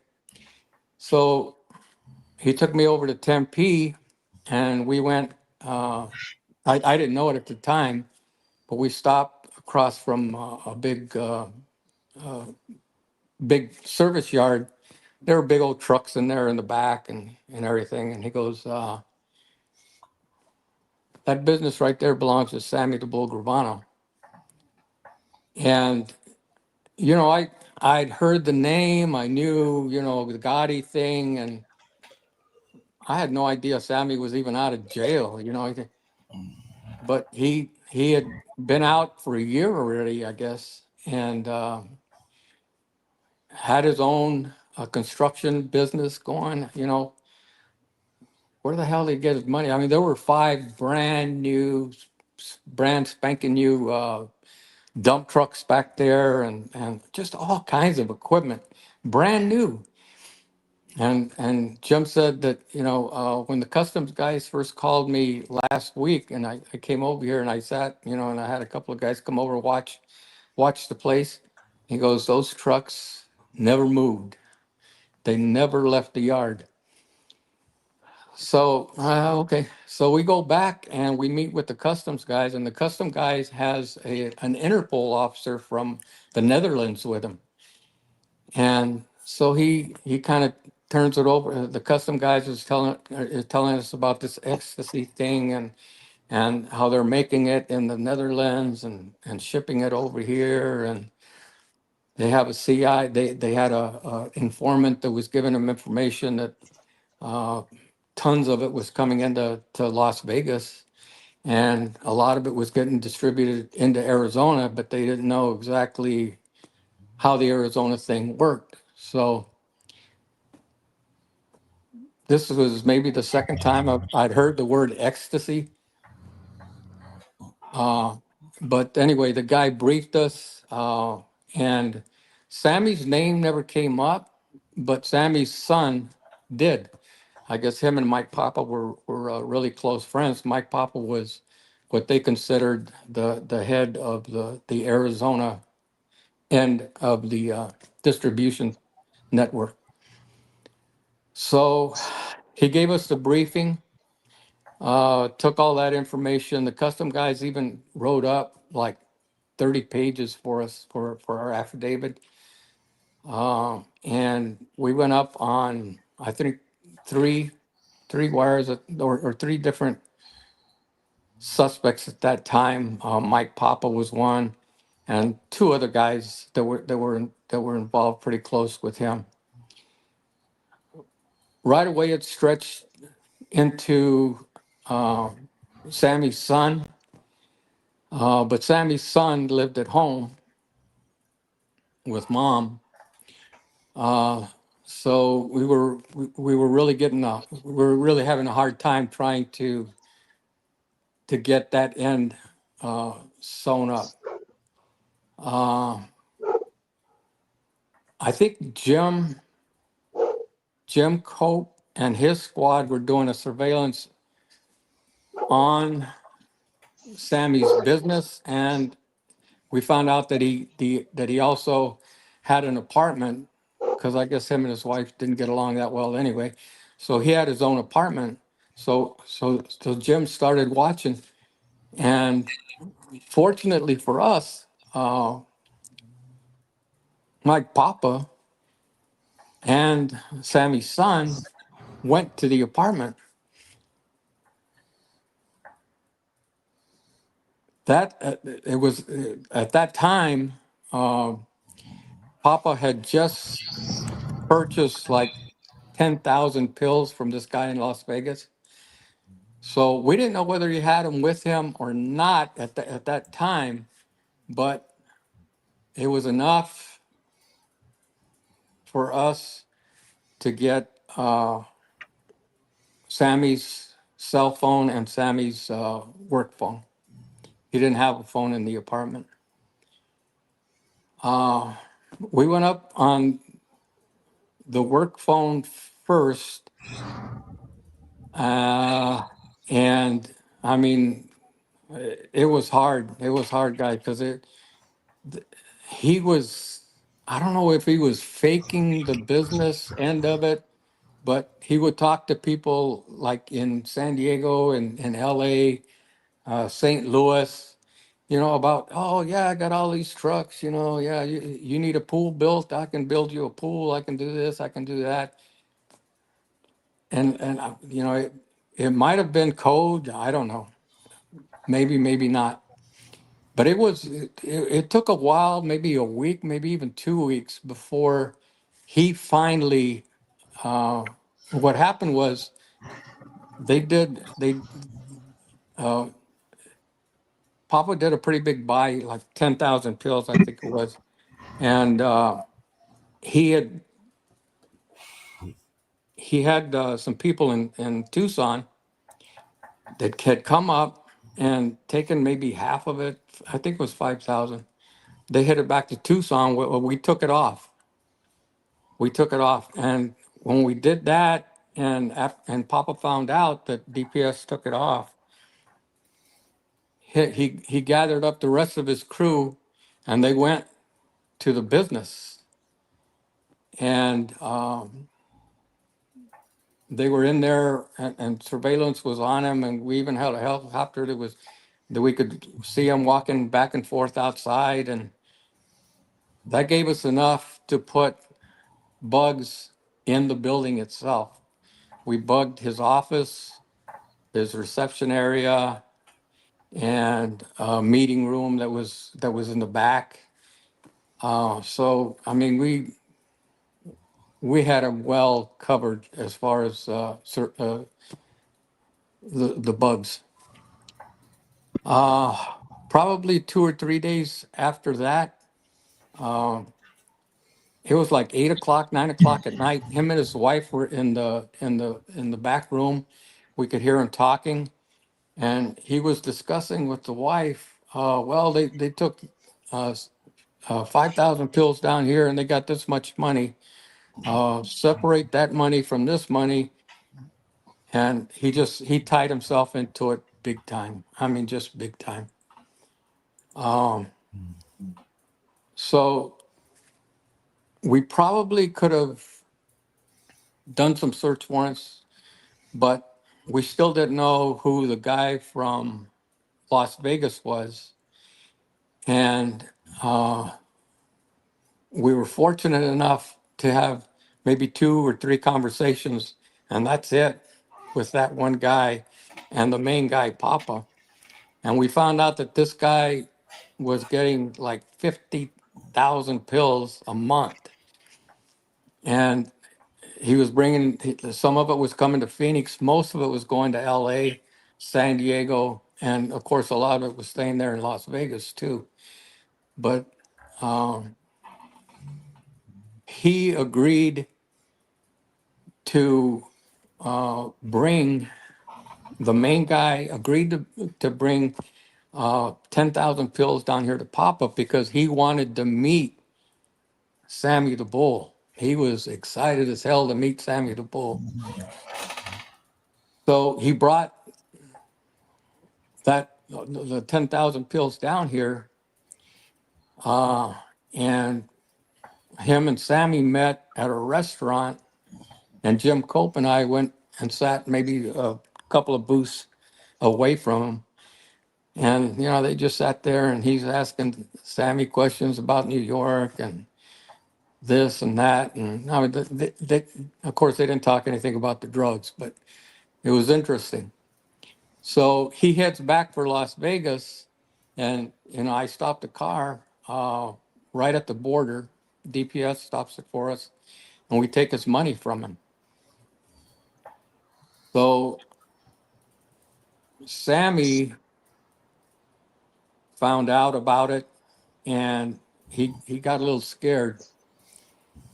G: So he took me over to Tempe and we went, I didn't know it at the time, but we stopped across from a big service yard. There were big old trucks in there in the back and everything. And he goes, that business right there belongs to Sammy the Bull Gravano. And, I'd heard the name. I knew, the Gotti thing. And I had no idea Sammy was even out of jail, But he had been out for a year already, I guess. And had his own construction business going, where the hell did he get his money? I mean, there were 5 brand spanking new dump trucks back there and just all kinds of equipment, brand new. And Jim said that, when the customs guys first called me last week and I came over here and I sat, and I had a couple of guys come over and watch the place. He goes, those trucks never moved. They never left the yard. So, okay. So we go back and we meet with the customs guys, and the custom guys has an Interpol officer from the Netherlands with him. And so he kind of turns it over. The custom guys is telling us about this ecstasy thing and how they're making it in the Netherlands and shipping it over here. And they have a CI. They had a informant that was giving them information that tons of it was coming into Las Vegas, and a lot of it was getting distributed into Arizona, but they didn't know exactly how the Arizona thing worked. So this was maybe the second time I'd heard the word ecstasy. But anyway, the guy briefed us, and Sammy's name never came up, but Sammy's son did. I guess him and Mike Papa were really close friends. Mike Papa was what they considered the head of the Arizona end of the distribution network. So he gave us the briefing, took all that information. The custom guys even wrote up like 30 pages for us for our affidavit. And we went up on, I think, three wires or 3 different suspects at that time. Mike Papa was one, and 2 other guys that were involved pretty close with him. Right away, it stretched into Sammy's son, but Sammy's son lived at home with mom. So we were really having a hard time trying to get that end sewn up. I think Jim Cope and his squad were doing a surveillance on Sammy's business, and we found out that he also had an apartment, because I guess him and his wife didn't get along that well anyway. So he had his own apartment. So Jim started watching, and fortunately for us, Mike Papa and Sammy's son went to the apartment. It was at that time, Papa had just purchased like 10,000 pills from this guy in Las Vegas. So we didn't know whether he had them with him or not at that time, but it was enough for us to get Sammy's cell phone and Sammy's work phone. He didn't have a phone in the apartment. We went up on the work phone first, and I mean, it was hard. It was hard, guy, because he was, I don't know if he was faking the business end of it, but he would talk to people like in San Diego and LA, St. Louis, about, oh yeah, I got all these trucks, yeah, you need a pool built, I can build you a pool, I can do this, I can do that. And it might have been code, I don't know, maybe not. But it took a while, maybe a week, maybe even 2 weeks before he finally, what happened was uh, Papa did a pretty big buy, like 10,000 pills, I think it was. And he had some people in Tucson that had come up and taken maybe half of it. I think it was 5,000. They headed back to Tucson. We took it off. We took it off, and when we did that, and Papa found out that DPS took it off, he gathered up the rest of his crew, and they went to the business, and they were in there, and surveillance was on him, and we even had a helicopter that we could see him walking back and forth outside, and that gave us enough to put bugs in the building itself. We bugged his office, his reception area, and a meeting room that was in the back. So I mean, we had him well covered as far as the bugs. Probably 2 or 3 days after that, it was like 8 o'clock, 9 o'clock at night. Him and his wife were in the back room. We could hear him talking, and he was discussing with the wife. Well, they took 5,000 pills down here, and they got this much money. Separate that money from this money, and he tied himself into it big time. I mean, just big time. So we probably could have done some search warrants, but we still didn't know who the guy from Las Vegas was. And we were fortunate enough to have maybe 2 or 3 conversations, and that's it, with that one guy and the main guy, Papa. And we found out that this guy was getting like 50,000 pills a month. And he was some of it was coming to Phoenix, most of it was going to LA, San Diego, and of course, a lot of it was staying there in Las Vegas too. But he agreed to the main guy agreed to bring 10,000 pills down here to Papa because he wanted to meet Sammy the Bull. He was excited as hell to meet Sammy the Bull. So he brought the 10,000 pills down here, and him and Sammy met at a restaurant, and Jim Cope and I went and sat maybe a couple of booths away from him. And, they just sat there, and he's asking Sammy questions about New York and this and that. And I mean, of course, they didn't talk anything about the drugs, but it was interesting. So he heads back for Las Vegas, and, I stopped the car right at the border. DPS stops it for us, and we take his money from him. So Sammy found out about it, and he got a little scared.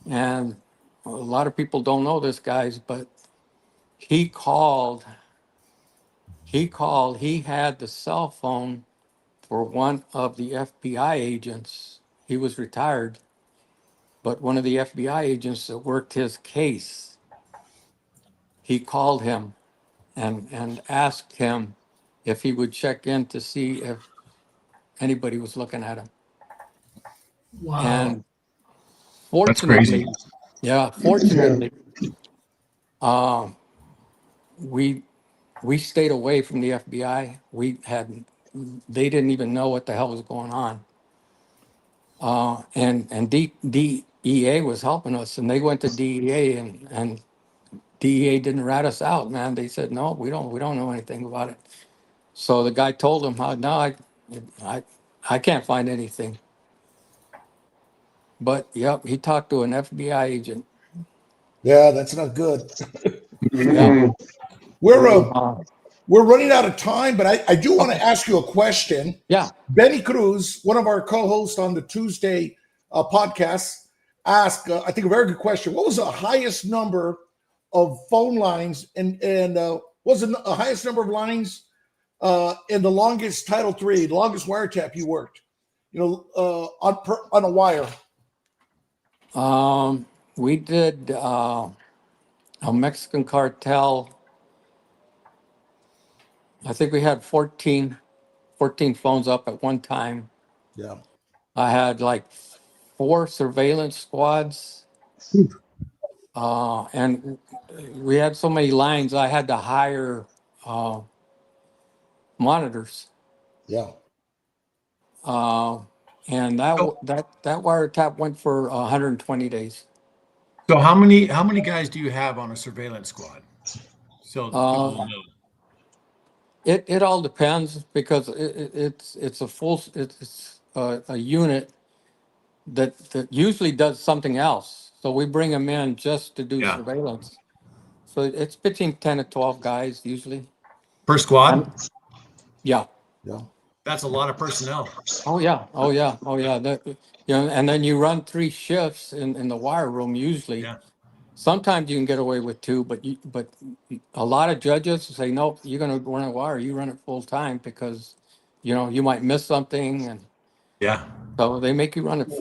G: And a lot of people don't know this, guys, but he had the cell phone for one of the FBI agents. He was retired, but one of the FBI agents that worked his case, he called him and asked him if he would check in to see if anybody was looking at him.
C: Wow.
G: And
J: That's crazy.
G: fortunately, we stayed away from the FBI. They didn't even know what the hell was going on. And DEA was helping us, and they went to DEA, and DEA didn't rat us out, man. They said, no, we don't know anything about it. So the guy told them, no, I can't find anything. But yep, he talked to an FBI agent.
E: Yeah, that's not good.
G: Yeah.
E: We're running out of time, but I do want to ask you a question.
G: Yeah.
E: Benny Cruz, one of our co-hosts on the Tuesday podcast, ask, I think, a very good question. What was the highest number of phone lines and was the highest number of lines in the longest Title III, the longest wiretap you worked? On a wire.
G: We did a Mexican cartel. I think we had 14 phones up at one time.
E: Yeah.
G: I had like 4 surveillance squads. And we had so many lines, I had to hire monitors.
E: Yeah.
G: And that wiretap went for 120 days.
F: So how many guys do you have on a surveillance squad? So people will know.
G: It all depends because it's a unit that usually does something else. So we bring them in just to do
F: Yeah.
G: surveillance. So it's between 10 and 12 guys usually.
F: Per squad?
G: Yeah.
E: Yeah.
F: That's a lot of personnel.
G: Oh yeah. And then you run 3 shifts in the wire room usually.
F: Yeah.
G: Sometimes you can get away with 2, but a lot of judges say, no, you're going to run a wire. You run it full time because, you might miss something. And
F: Yeah.
G: so they make you run it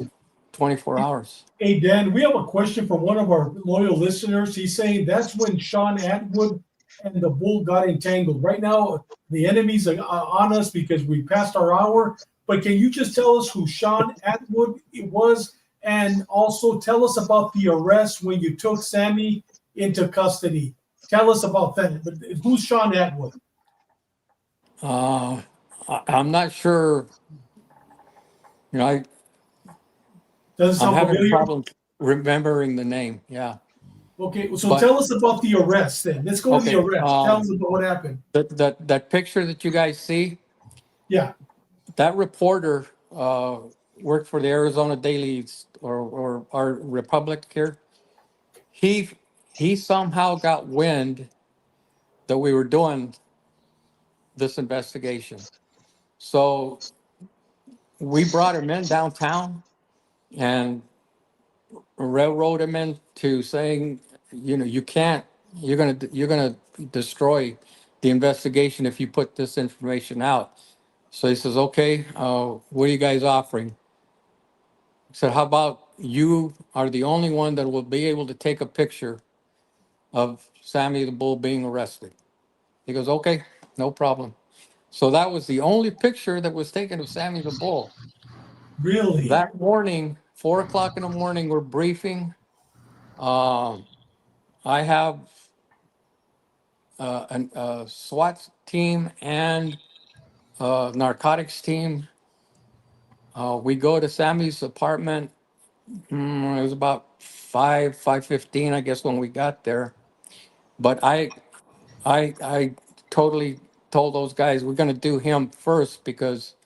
G: 24 hours.
C: Hey, Dan, we have a question from one of our loyal listeners. He's saying that's when Sean Atwood and the Bull got entangled. Right now, the enemies are on us because we passed our hour. But can you just tell us who Sean Atwood was? And also tell us about the arrest when you took Sammy into custody. Tell us about that. But who's Sean Atwood?
G: I'm not sure.
C: Doesn't
G: I'm
C: sound
G: having
C: familiar.
G: problems remembering the name. Yeah.
C: Okay, so
G: But-
C: tell us about the arrest then. Let's go to the
G: Okay,
C: arrest. Tell us about what happened.
G: That picture that you guys see,
C: Yeah.
G: that reporter worked for the Arizona Daily or our Republic here. He somehow got wind that we were doing this investigation. So we brought him in downtown and railroad him into saying, you can't, you're gonna destroy the investigation if you put this information out. So he says, okay, what are you guys offering? I said, how about you are the only one that will be able to take a picture of Sammy the Bull being arrested. He goes, okay, no problem. So that was the only picture that was taken of Sammy the Bull.
C: Really?
G: That morning, 4:00 in the morning, we're briefing. I have a SWAT team and a narcotics team. We go to Sammy's apartment. It was about 5:15, I guess, when we got there. But I totally told those guys we're going to do him first because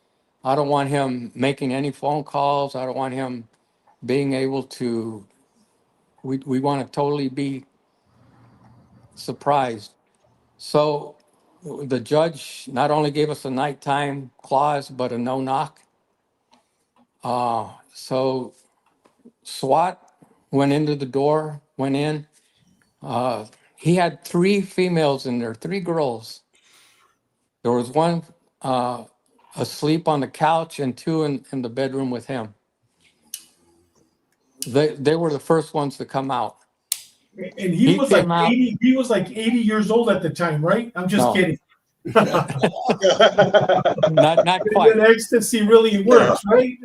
G: I don't want him making any phone calls. I don't want him being able to. We want to totally be surprised. So the judge not only gave us a nighttime clause, but a no knock. So SWAT went into the door, went in. He had 3 females in there, 3 girls. There was one asleep on the couch and 2 in the bedroom with him. They were the first ones to come out.
C: And he was like
G: came out.
C: 80. He was like 80 years old at the time, right? I'm just
G: No.
C: kidding.
G: Not quite.
C: And ecstasy really works, right?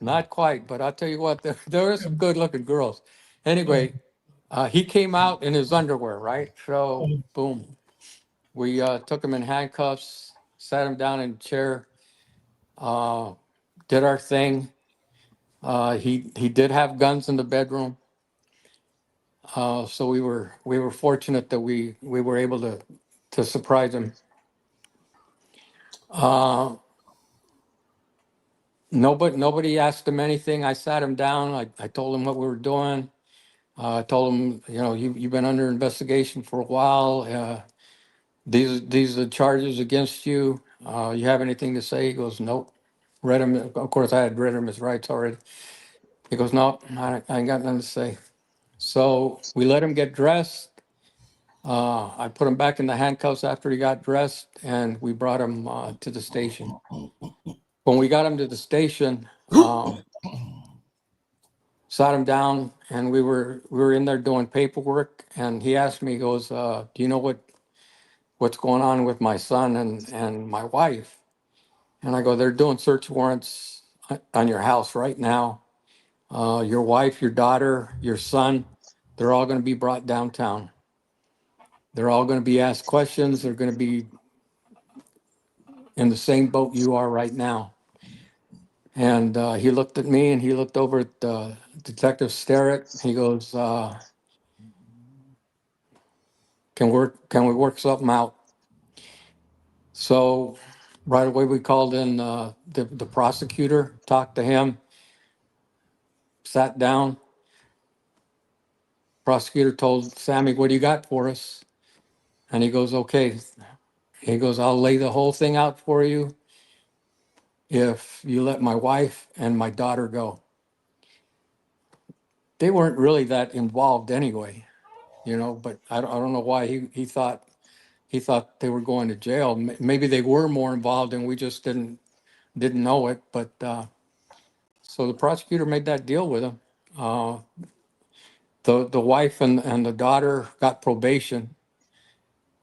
G: Not quite, but I'll tell you what, there are some good looking girls. Anyway, he came out in his underwear, right? So, boom. We took him in handcuffs, sat him down in a chair, did our thing. He did have guns in the bedroom. So we were fortunate that we were able to surprise him. Nobody asked him anything. I sat him down. I told him what we were doing. I told him, you've been under investigation for a while. These are the charges against you. You have anything to say? He goes, nope. Read him. Of course, I had read him his rights already. He goes, no, I ain't got nothing to say. So we let him get dressed. I put him back in the handcuffs after he got dressed, and we brought him to the station. When we got him to the station, sat him down, and we were in there doing paperwork, and he asked me, he goes, do you know what's going on with my son and my wife? And I go, they're doing search warrants on your house right now. Your wife, your daughter, your son, they're all going to be brought downtown. They're all going to be asked questions. They're going to be in the same boat you are right now. And he looked at me and he looked over at Detective Sterrett. He goes, can we work something out? So right away we called in the prosecutor, talked to him, sat down. Prosecutor told Sammy, what do you got for us? And he goes, okay. He goes, I'll lay the whole thing out for you if you let my wife and my daughter go. They weren't really that involved anyway, but I don't know why he thought they were going to jail. Maybe they were more involved and we just didn't know it. But so the prosecutor made that deal with him. The wife and the daughter got probation.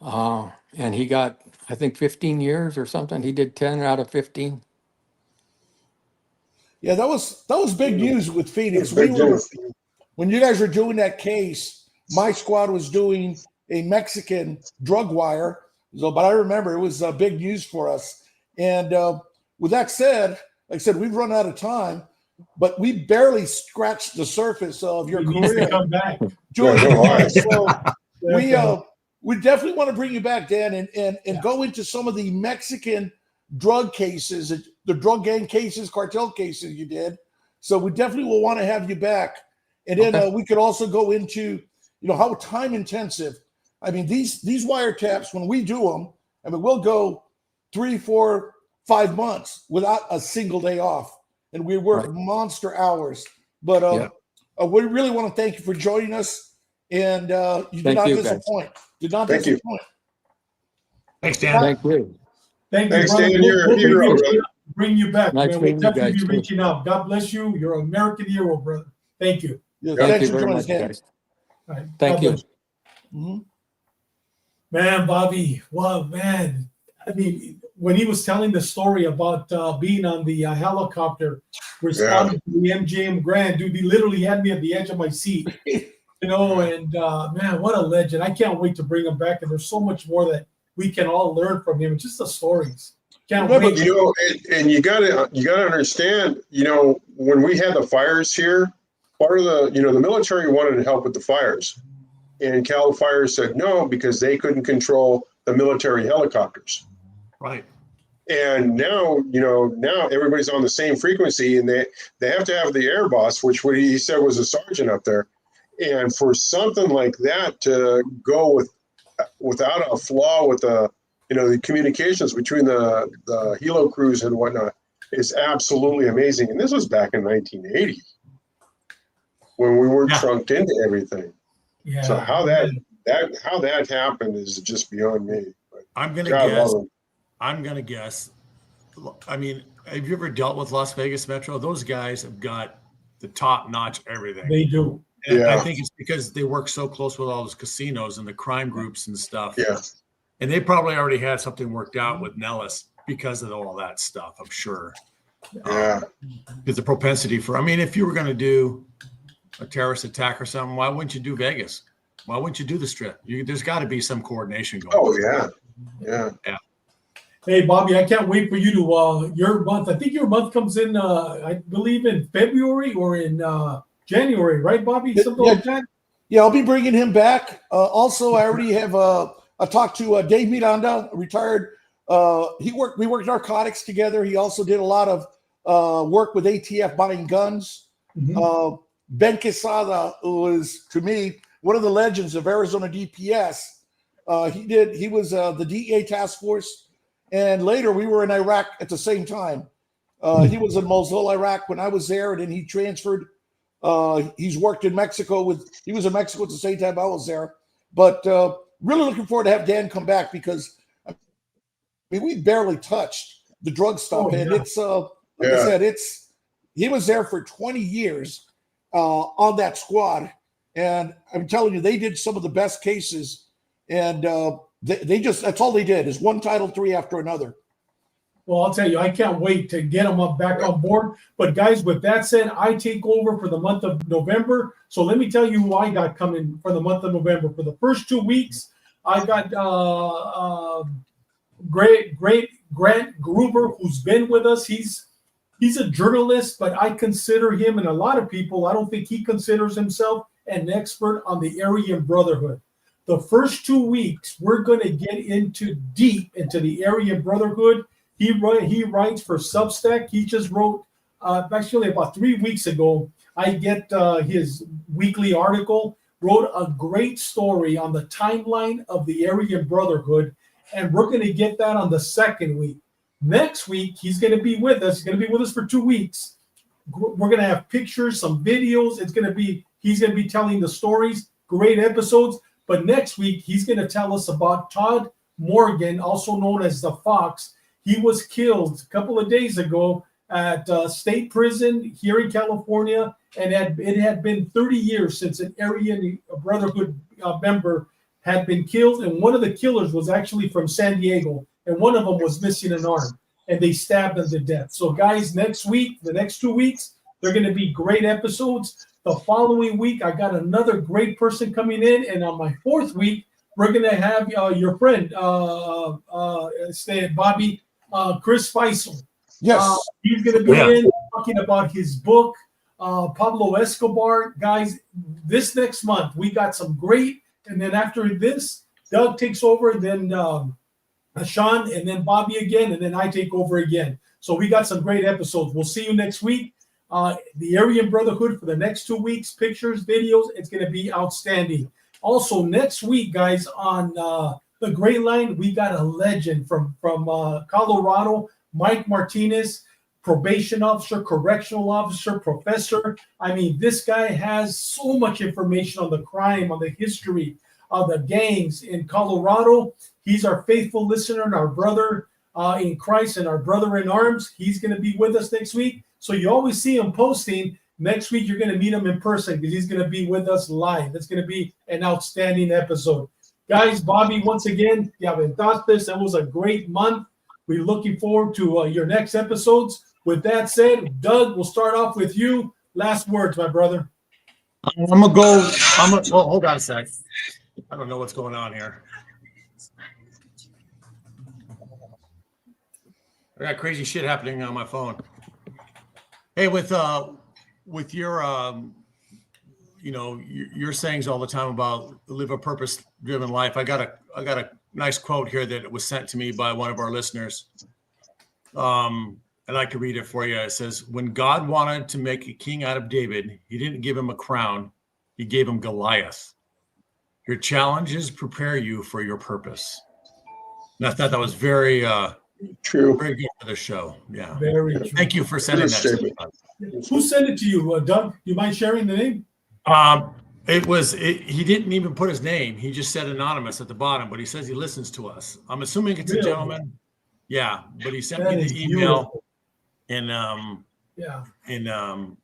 G: And he got, I think, 15 years or something. He did 10 out of 15.
E: Yeah, that was big news with Phoenix. When you guys were doing that case, my squad was doing a Mexican drug wire. So, but I remember it was big news for us. And with that said, like I said, we've run out of time, but we barely scratched the surface of your career.
C: Come back.
E: So we definitely want to bring you back, Dan, and go into some of the Mexican drug cases, the drug gang cases, cartel cases you did. So we definitely will want to have you back. And then we could also go into, how time intensive. I mean, these wiretaps, when we do them, I mean, we'll go 3, 4, 5 months without a single day off. And we work monster hours. But we really want to thank you for joining us. And you did not disappoint. Did not disappoint.
F: Thanks, Dan.
G: Thank you.
C: Thanks,
D: Dan. You're a hero, brother.
C: Bring you back,
G: Nice
C: man. We'll
G: meeting you
C: definitely
G: guys,
C: be
G: too.
C: reaching out. God bless you. You're an American hero, brother. Thank you.
E: Yeah,
G: Thank
E: thanks
G: you
E: for
G: very
E: joining
G: much,
E: us, Dan.
G: guys.
C: All right.
G: Thank
C: God
G: you.
C: bless Man, Bobby, wow, man. I mean, when he was telling the story about being on the helicopter responding to the MGM Grand, dude, he literally had me at the edge of my seat. And man, what a legend. I can't wait to bring him back. And there's so much more that we can all learn from him. Just the stories. Can't wait.
D: And you gotta understand, when we had the fires here, part of the military wanted to help with the fires. And Cal Fire said no, because they couldn't control the military helicopters.
F: Right.
D: And now everybody's on the same frequency, and they have to have the air boss, which what he said was a sergeant up there. And for something like that to go without a flaw with the communications between the helo crews and whatnot is absolutely amazing. And this was back in 1980 when we weren't trunked into everything.
C: Yeah.
D: So how that happened is just beyond me. But
F: I'm gonna guess. I mean, have you ever dealt with Las Vegas Metro? Those guys have got the top-notch everything.
C: They do.
F: And I think it's because they work so close with all those casinos and the crime groups and stuff.
D: Yeah.
F: And they probably already had something worked out with Nellis because of all that stuff, I'm sure.
D: Yeah.
F: Because the propensity for, if you were going to do a terrorist attack or something, why wouldn't you do Vegas? Why wouldn't you do the Strip? There's got to be some coordination going on.
D: Oh, yeah.
C: Hey, Bobby, I can't wait for you to your month. I think your month comes in, I believe, in February or in January, right, Bobby? Something like that?
E: Yeah, I'll be bringing him back. Also, I already have I talked to Dave Miranda, retired. We worked narcotics together. He also did a lot of work with ATF buying guns.
C: Mm-hmm.
E: Ben Quesada was, to me, one of the legends of Arizona DPS. He was the DEA task force. And later we were in Iraq at the same time. He was in Mosul, Iraq when I was there, and then he transferred He's worked in Mexico he was in Mexico at the same time I was there. But really looking forward to have Dan come back because I mean we barely touched the drug stuff, and it's like I said, he was there for 20 years on that squad, and I'm telling you, they did some of the best cases, and they just that's all they did is one Title III after another.
C: Well, I'll tell you, I can't wait to get them back on board. But guys, with that said, I take over for the month of November. So let me tell you who I got coming for the month of November. For the first 2 weeks, I got great Grant Gruber, who's been with us. He's a journalist, but I consider him, and a lot of people, I don't think he considers himself an expert on the Aryan Brotherhood. The first 2 weeks, we're going to get deep into the Aryan Brotherhood. He writes for Substack. He just wrote, actually about 3 weeks ago, I get his weekly article, wrote a great story on the timeline of the Aryan Brotherhood, and we're going to get that on the second week. Next week, he's going to be with us. He's going to be with us for 2 weeks. We're going to have pictures, some videos. He's going to be telling the stories, great episodes. But next week, he's going to tell us about Todd Morgan, also known as the Fox. He was killed a couple of days ago at state prison here in California, and it had been 30 years since an Aryan Brotherhood member had been killed, and one of the killers was actually from San Diego, and one of them was missing an arm, and they stabbed him to death. So, guys, next week, the next 2 weeks, they're going to be great episodes. The following week, I got another great person coming in, and on my fourth week, we're going to have your friend, Bobby, Chris Faisal.
E: Yes.
C: He's going to be in talking about his book, Pablo Escobar. Guys, this next month, we got some great, and then after this, Doug takes over, and then Sean, and then Bobby again, and then I take over again. So we got some great episodes. We'll see you next week. The Aryan Brotherhood for the next 2 weeks, pictures, videos, it's going to be outstanding. Also, next week, guys, on the Gray Line, we got a legend from Colorado, Mike Martinez, probation officer, correctional officer, professor. I mean, this guy has so much information on the crime, on the history of the gangs in Colorado. He's our faithful listener and our brother in Christ and our brother in arms. He's going to be with us next week. So you always see him posting. Next week, you're going to meet him in person because he's going to be with us live. It's going to be an outstanding episode. Guys, Bobby, once again, that was a great month. We're looking forward to your next episodes. With that said, Doug, we'll start off with you. Last words, my brother.
F: Hold on a sec. I don't know what's going on here. I got crazy shit happening on my phone. Hey, with your your sayings all the time about live a purpose-driven life. I got a nice quote here that was sent to me by one of our listeners. I'd like to read it for you. It says, "When God wanted to make a king out of David, he didn't give him a crown. He gave him Goliath. Your challenges prepare you for your purpose." And I thought that was very
D: true.
F: Very good for the show. Yeah.
C: Very true.
F: Thank you for sending that to me.
C: Who sent it to you, Doug? You mind sharing the name?
F: He didn't even put his name. He just said anonymous at the bottom, but he says he listens to us. I'm assuming it's a gentleman. Yeah, but he sent me the email, and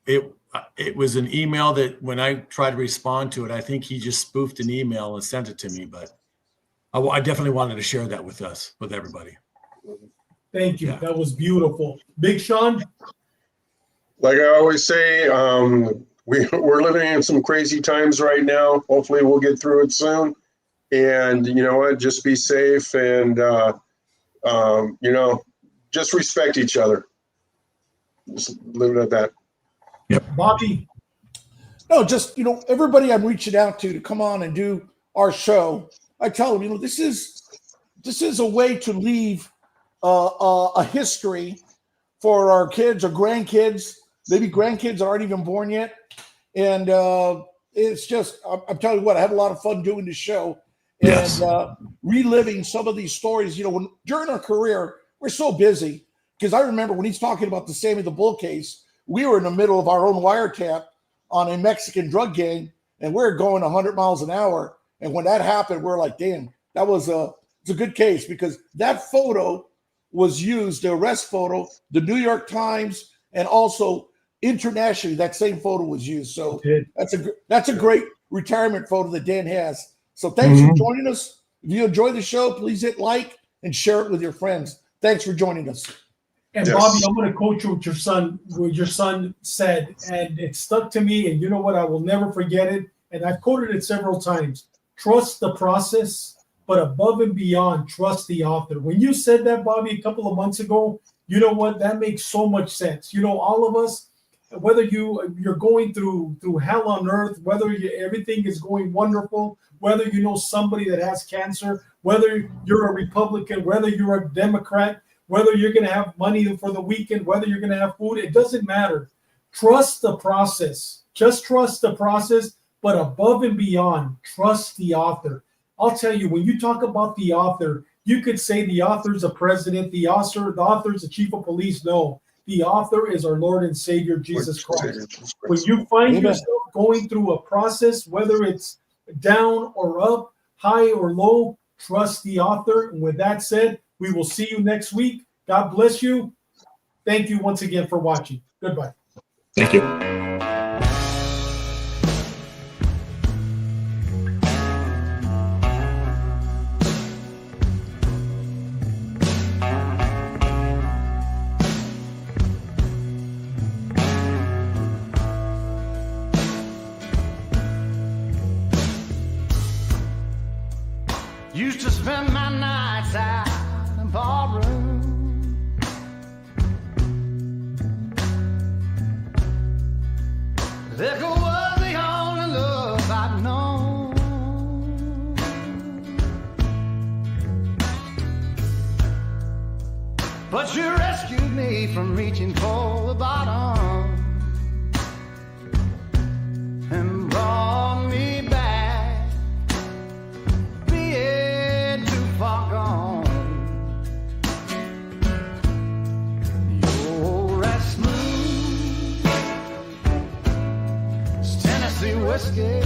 F: it was an email that when I tried to respond to it, I think he just spoofed an email and sent it to me. But I definitely wanted to share that with everybody.
C: Thank you. Yeah. That was beautiful. Big Sean?
D: Like I always say, we're living in some crazy times right now. Hopefully we'll get through it soon. And you know what? Just be safe and, just respect each other. Just leave it at that.
C: Yep. Bobby?
E: No, just, everybody I'm reaching out to come on and do our show. I tell them, this is a way to leave a history for our kids or grandkids, maybe grandkids that aren't even born yet. And it's just, I'm telling you what, I have a lot of fun doing the show and reliving some of these stories. During our career, we're so busy because I remember when he's talking about the Sammy the Bull case, we were in the middle of our own wiretap on a Mexican drug gang, and we're going 100 miles an hour. And when that happened, we're like, damn, it's a good case, because that photo was used, the arrest photo, the New York Times, and also internationally, that same photo was used. So that's a great retirement photo that Dan has. So thanks for joining us. If you enjoy the show, please hit like and share it with your friends. Thanks for joining us.
C: And Bobby, I'm going to quote you what your son said, and it stuck to me. And you know what? I will never forget it. And I've quoted it several times. Trust the process, but above and beyond, trust the author. When you said that, Bobby, a couple of months ago, you know what? That makes so much sense. You know, all of us, whether you're going through hell on earth, whether everything is going wonderful, whether you know somebody that has cancer, whether you're a Republican, whether you're a Democrat, whether you're going to have money for the weekend, whether you're going to have food, it doesn't matter. Trust the process. Just trust the process, but above and beyond, trust the author. I'll tell you, when you talk about the author, you could say the author's a president, the author's a chief of police. No, the author is our Lord and Savior, Jesus Christ. When you find yourself going through a process, whether it's down or up, high or low, trust the author. And with that said, we will see you next week. God bless you. Thank you once again for watching. Goodbye.
K: Thank you.
B: Used to spend my nights out in a ballroom. Liquor was the only love I'd known. But you rescued me from reaching for the bottom and brought me back, being too far gone. You're as smooth as Tennessee whiskey.